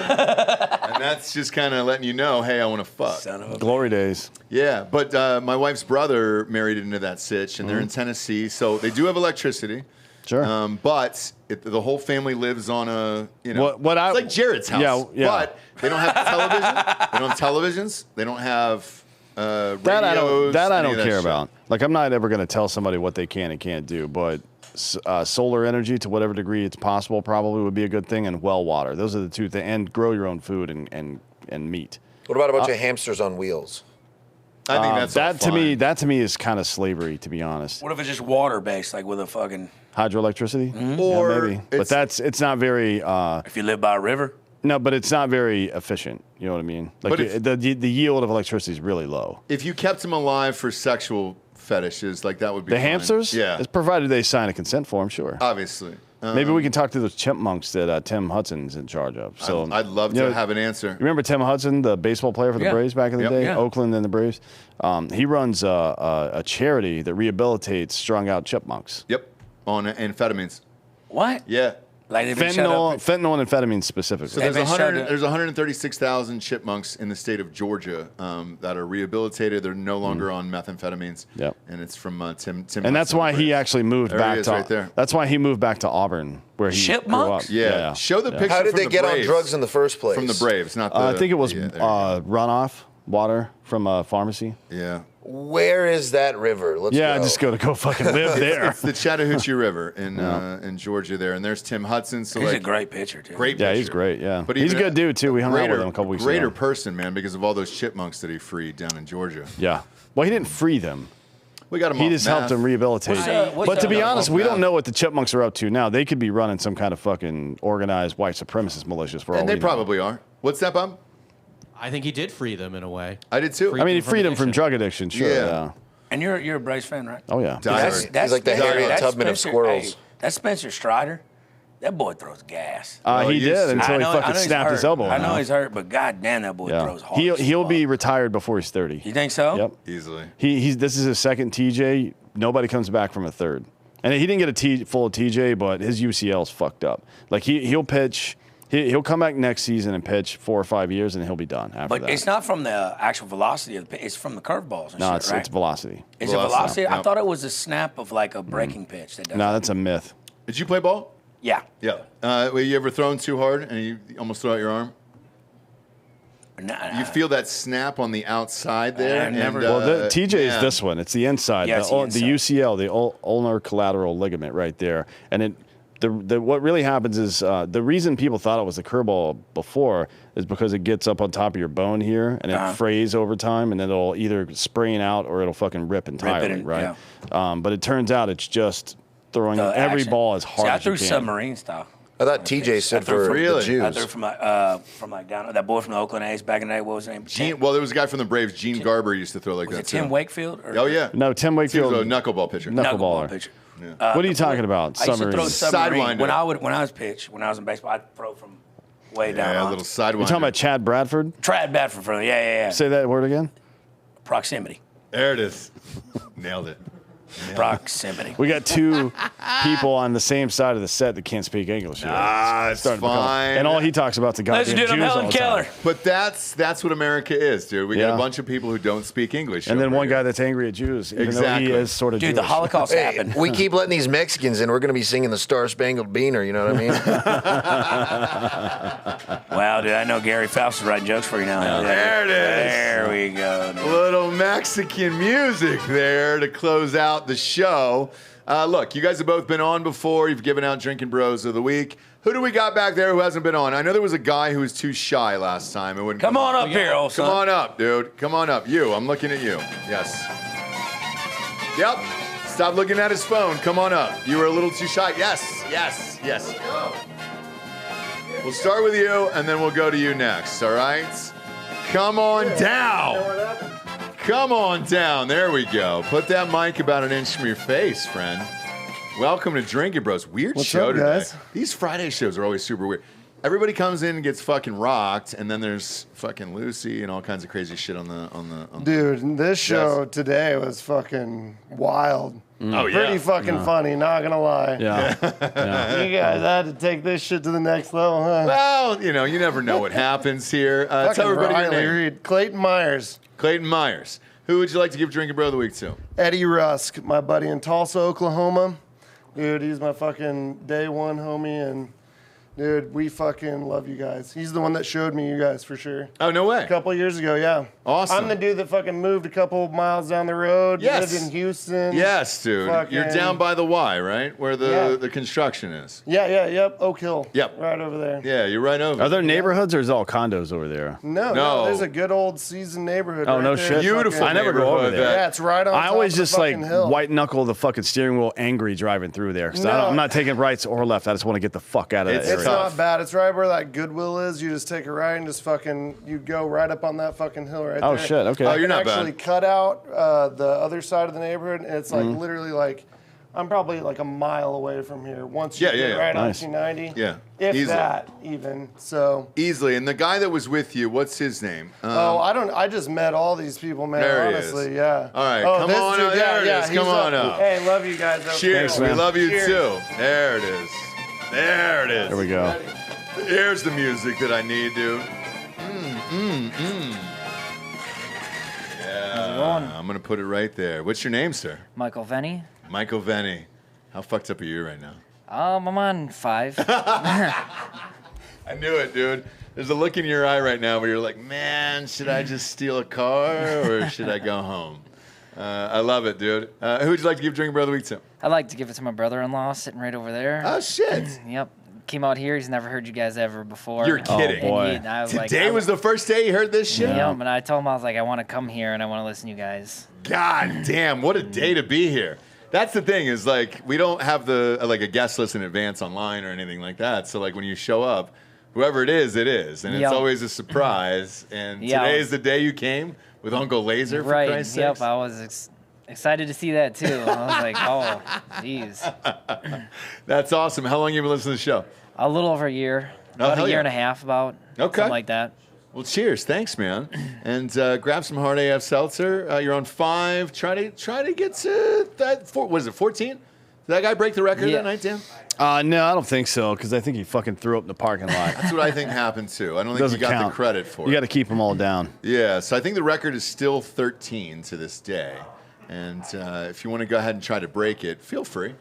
And that's just kind of letting you know, hey, I want to fuck.
Son of a.
Glory days.
Yeah, but my wife's brother married into that sitch, and they're in Tennessee, so they do have electricity.
Sure.
But the whole family lives on a,
What
it's like Jared's house.
Yeah.
But they don't have television. They don't have televisions. They don't have radios.
That I
any
don't
of that
care
shit.
about. Like, I'm not ever going to tell somebody what they can and can't do, but solar energy to whatever degree it's possible probably would be a good thing, and well water. Those are the two things. And grow your own food and meat.
What about a bunch of hamsters on wheels?
I think that's all fine.
That to me is kind of slavery, to be honest.
What if it's just water based, like with a fucking?
Hydroelectricity?
Mm-hmm.
Or
yeah, maybe. But it's not very.
If you live by a river.
No, but it's not very efficient. You know what I mean? Like
But if-
the yield of electricity is really low.
If you kept them alive for sexual fetishes, like that would be
The
fine.
hamsters?
Yeah,
It's provided they sign a consent form, sure.
obviously.
Maybe we can talk to those chipmunks that Tim Hudson's in charge of. So
I'd love
you
to
know,
have an answer.
Remember Tim Hudson, the baseball player for the
Yeah.
Braves back in the
Yep.
day?
Yeah.
Oakland and the Braves. He runs a charity that rehabilitates strung out chipmunks.
Yep, on amphetamines.
What?
Yeah.
Like they've been shut up.
Fentanyl and amphetamines specifically.
So
They've
there's
been shut up.
there's 136,000 chipmunks in the state of Georgia that are rehabilitated. They're no longer on methamphetamines.
Yep.
And it's from Tim.
And that's
Hudson
why he
Braves.
actually moved
There he
back
is
to.
right there.
That's why he moved back to Auburn, where he
Chipmunks?
grew up.
Yeah. Show the picture.
How did
from
they
the
get on
Braves.
drugs in the first place?
From the Braves, not the.
I think it was
yeah, there you go.
runoff water from a pharmacy.
Yeah.
Where is that river? Let's
Yeah,
go.
just go fucking live there.
It's the Chattahoochee River in Georgia there, and there's Tim Hudson. So
He's
like
a great pitcher too.
great.
Yeah,
picture.
he's great. Yeah,
But
he's a
even
good dude too. We hung out with
greater-
him a couple weeks
Greater
ago.
person, man, because of all those chipmunks that he freed down in Georgia.
Yeah. Well, he didn't free them.
We got him.
He
off
just helped
meth.
them rehabilitate.
What's
But to be
that?
honest,
Off
we don't
meth.
know what the chipmunks are up to now. They could be running some kind of fucking organized white supremacist militias for all
And they
we know.
probably are. What's that, Bob?
I think he did free them in a way.
I did too.
Free-
I mean, he
from
freed them from
addiction.
drug addiction, sure.
Yeah.
Yeah.
And you're a Braves fan, right?
Oh yeah.
Die.
He's like the Harriet Tubman of squirrels.
Hey, that's Spencer Strider. That boy throws gas.
Oh,
He
he
did
used to.
until he
I
fucking
know he's
snapped his
hurt.
elbow.
I know
now.
he's hurt, but goddamn, that boy
Yeah.
throws hard. as
He'll
fuck.
be retired before he's 30.
You think so?
Yep.
Easily.
This is his second TJ. Nobody comes back from a third. And he didn't get a full TJ, but his UCL's fucked up. Like he'll pitch. He'll come back next season and pitch 4 or 5 years, and he'll be done after that.
But it's not from the actual velocity of the pitch. It's from the curveballs and
no,
shit,
it's
right?
it's velocity.
Is it velocity?
Yep.
I thought it was a snap of like a breaking pitch. That does
No,
it.
that's a myth.
Did you play ball?
Yeah.
Yeah. Were you ever thrown too hard and you almost throw out your arm?
Nah,
You feel that snap on the outside there?
I never-
Well, the TJ is
man.
this one. It's the inside.
Yeah,
the,
it's the inside.
the UCL, the ulnar collateral ligament right there. And what really happens is the reason people thought it was a curveball before is because it gets up on top of your bone here and it frays over time, and then it'll either sprain out or it'll fucking rip entirely, right?
yeah.
But it turns out it's just throwing
The
every
action.
ball as hard
See, I
as you
threw
can.
submarine style.
I thought TJ stood
threw
for
from-
the
Really?
I
Jews.
threw from like down that boy from the Oakland A's back in the day. What was his name?
Well, there was a guy from the Braves, Gene Garber, used to throw like
Was
that
it Tim
too.
Wakefield? Or
Oh, yeah.
No, Tim
He was
Wakefield.
a knuckleball pitcher.
Knuckleballer.
pitcher.
What are you talking about?
I used to throw
Submarine.
submarine.
Sidewinder.
When I was pitch, when I was in baseball, I'd throw from way down.
Yeah, a
on.
little sidewinder.
You're talking about Chad Bradford?
Trad Badford from yeah.
Say that word again.
Proximity.
There it is. Nailed it.
Proximity.
We got two people on the same side of the set that can't speak English. Yet.
It's
Starting to become-
fine.
and all he talks about is the
Ladies
goddamn
and
Jews
gentlemen,
all
Helen
the time.
Keller.
But that's what America is, dude. We got
Yeah.
a bunch of people who don't speak English.
And then
over
one
here.
guy that's angry at Jews, even
Exactly.
though he is sort of
Dude, the
Jewish.
Holocaust
Hey,
happened.
we keep letting these Mexicans in. We're going to be singing the Star Spangled Beaner. You know what I mean?
Wow, dude, I know Gary Faust is writing jokes for you now.
There it is.
There we go. dude.
Little Mexican music there to close out the show. Look, you guys have both been on before. You've given out Drinkin' Bros of the Week. Who do we got back there who hasn't been on? I know there was a guy who was too shy last time. It wouldn't
Come on up here, old son.
Come on up, dude. Come on up. You. I'm looking at you. Yes. Yep. Stop looking at his phone. Come on up. You were a little too shy. Yes. We'll start with you, and then we'll go to you next, all right? Come on down. Come on down. There we go. Put that mic about an inch from your face, friend. Welcome to Drinkin' Bros. Weird
What's
show
up,
today.
guys?
These Friday shows are always super weird. Everybody comes in and gets fucking rocked, and then there's fucking Lucy and all kinds of crazy shit on the.
Dude, this show today was fucking wild.
Oh, yeah.
Pretty fucking funny, not gonna lie.
Yeah.
You guys had to take this shit to the next level, huh?
Well, you know, you never know what happens here. Tell
Fucking
everybody your
Riley
name.
Reid, Clayton Myers,
Clayton Myers. Who would you like to give Drinkin' Bro of the Week to?
Eddie Rusk, my buddy in Tulsa, Oklahoma. Dude, he's my fucking day one homie, and dude, we fucking love you guys. He's the one that showed me you guys for sure.
Oh, no way.
A couple years ago, yeah.
Awesome.
I'm the dude that fucking moved a couple miles down the road.
Yes.
Lived in Houston.
Yes, dude. You're
Fucking-
down by the Y, right? Where
Yeah.
the construction is.
Yep. Oak Hill.
Yep.
Right over there.
Yeah, you're right over.
Are there neighborhoods or is it all condos over there?
No, there's a good old seasoned neighborhood.
Oh,
right
no
there.
shit.
Beautiful.
Fucking-
I never go over
neighborhood
there.
Yeah, it's right on
I
top
always
of the
just like
fucking hill.
white knuckle the fucking steering wheel angry driving through there. 'Cause
No.
I'm not taking rights or left. I just want to get the fuck out of that
It's
area.
It's
tough.
not bad. It's right where that Goodwill is. You just take a right and just fucking, you go right up on that fucking hill right
Oh,
there.
shit, okay.
I
Oh,
you're
can
not
actually
bad.
cut out the other side of the neighborhood, and it's like literally like, I'm probably like a mile away from here. Once you
Yeah,
get
yeah.
right
Nice.
on 290.
Yeah,
If
easily.
that, even. So,
Easily. And the guy that was with you, what's his name?
I just met all these people, man,
There he
honestly,
is.
yeah.
All right,
Oh,
come
this
on
dude,
up. There it is.
he's
Come on up.
Hey, love you guys. Okay.
Cheers.
Thanks,
We
man.
love you
Cheers.
too. There it is. There it is.
There we go.
Here's the music that I need, dude. Yeah. I'm going to put it right there. What's your name, sir?
Michael Venny.
Michael Venny. How fucked up are you right now?
I'm on 5.
I knew it, dude. There's a look in your eye right now where you're like, man, should I just steal a car or should I go home? I love it, dude. Who would you like to give Drinkin' Bro of the Week to?
I'd like to give it to my brother-in-law sitting right over there.
Oh, shit.
Yep. Came out here. He's never heard you guys ever before.
You're kidding.
And
boy.
I was like,
Today was the first day you heard this shit?
Yeah, and I told him, I was like, I want to come here and I want to listen to you guys.
God damn, what a day to be here. That's the thing is like we don't have the like a guest list in advance online or anything like that. So like when you show up, whoever it is, and it's
Yep.
always a surprise. And
Yeah,
today is the day you came with Uncle Lazer for
Right.
Christ's
Yep.
sakes.
I was excited to see that too. I was like, oh, jeez.
That's awesome. How long have you been listening to the show?
A little over a year.
Oh,
About
hell
a year
yeah.
and a half, about.
Okay.
Something like that.
Well, cheers. Thanks, man. And grab some Hard AF Seltzer. You're on 5. Try to get to that. What is it? 14? Did that guy break the record that night, Dan?
No, I don't think so, because I think he fucking threw up in the parking lot.
That's what I think happened too. I don't think he got the credit for it.
You got to keep them all down.
Yeah, so I think the record is still 13 to this day. And if you want to go ahead and try to break it, feel free.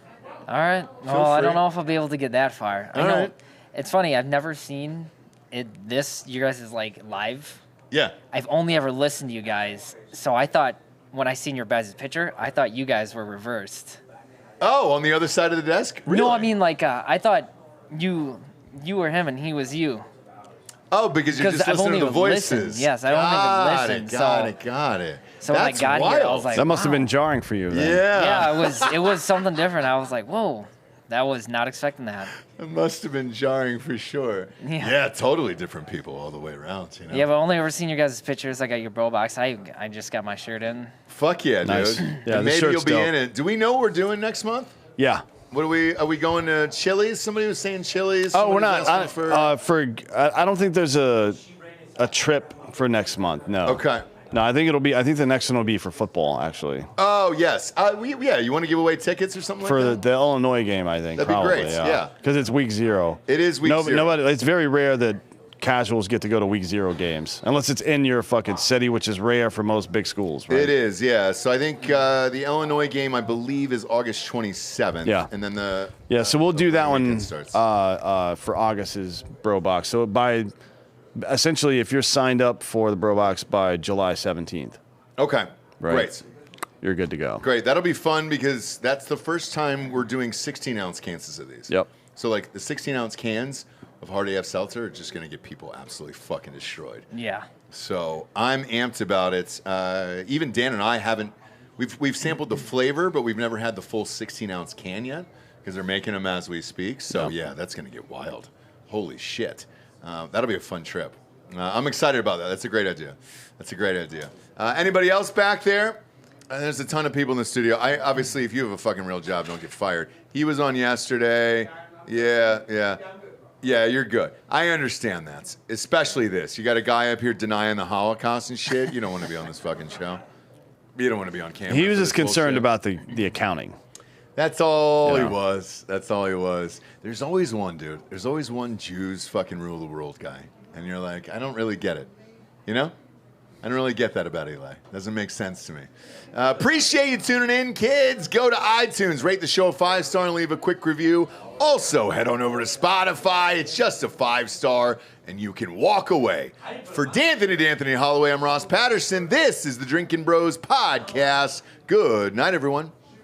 All right. Well, I don't know if I'll be able to get that far. I know.
Right.
It's funny. I've never seen you guys is like live.
Yeah.
I've only ever listened to you guys. So I thought when I seen your guys' picture, I thought you guys were reversed.
Oh, on the other side of the desk? Really?
No, I mean like I thought you were him and he was you.
Oh, because you're just listening to the voices.
Listened. Yes, I only listened.
Got it.
So when I got here, I was like,
that must have been jarring for you. Then.
Yeah, it was something different. I was like, whoa, that was not expecting that.
It must have been jarring for sure. Yeah, totally different people all the way around. You know?
Yeah, but only ever seen your guys' pictures. I got your bro box. I just got my shirt in.
Fuck yeah,
nice.
dude.
Yeah,
and maybe you'll be in it. Do we know what we're doing next month?
Yeah.
What are we going to Chili's? Somebody was saying Chili's.
Oh, we're not. I don't think there's a trip for next month. No.
Okay.
No, I think the next one will be for football, actually.
Oh, yes. You want to give away tickets or something
for
like that?
the Illinois game, I think.
That'd
probably,
be great, yeah.
Because it's week 0.
It is week 0.
Nobody, it's very rare that casuals get to go to week 0 games, unless it's in your fucking city, which is rare for most big schools, right?
It is, yeah. So I think the Illinois game, I believe, is August 27th.
Yeah.
And then
so we'll do that one for August's Bro Box. So essentially, if you're signed up for the Bro Box by July 17th.
Okay,
right?
Great.
You're good to go.
Great. That'll be fun because that's the first time we're doing 16-ounce cans of these.
Yep.
So, like, the 16-ounce cans of Hard AF Seltzer are just going to get people absolutely fucking destroyed.
Yeah.
So I'm amped about it. Even Dan and I haven't. We've sampled the flavor, but we've never had the full 16-ounce can yet because they're making them as we speak. So, yeah, that's going to get wild. Holy shit. That'll be a fun trip. I'm excited about that. That's a great idea. Anybody else back there? There's a ton of people in the studio. Obviously, if you have a fucking real job, don't get fired. He was on yesterday. Yeah, you're good. I understand that. Especially this. You got a guy up here denying the Holocaust and shit. You don't want to be on this fucking show. You don't want to be on camera.
He was just concerned about the accounting.
That's all he was. That's all he was. There's always one, dude. There's always one Jews fucking rule the world guy. And you're like, I don't really get it. You know? I don't really get that about Eli. Doesn't make sense to me. Appreciate you tuning in, kids. Go to iTunes, rate the show a 5-star, and leave a quick review. Also, head on over to Spotify. It's just a 5-star, and you can walk away. For D'Anthony Holloway, I'm Ross Patterson. This is the Drinkin' Bros Podcast. Good night, everyone.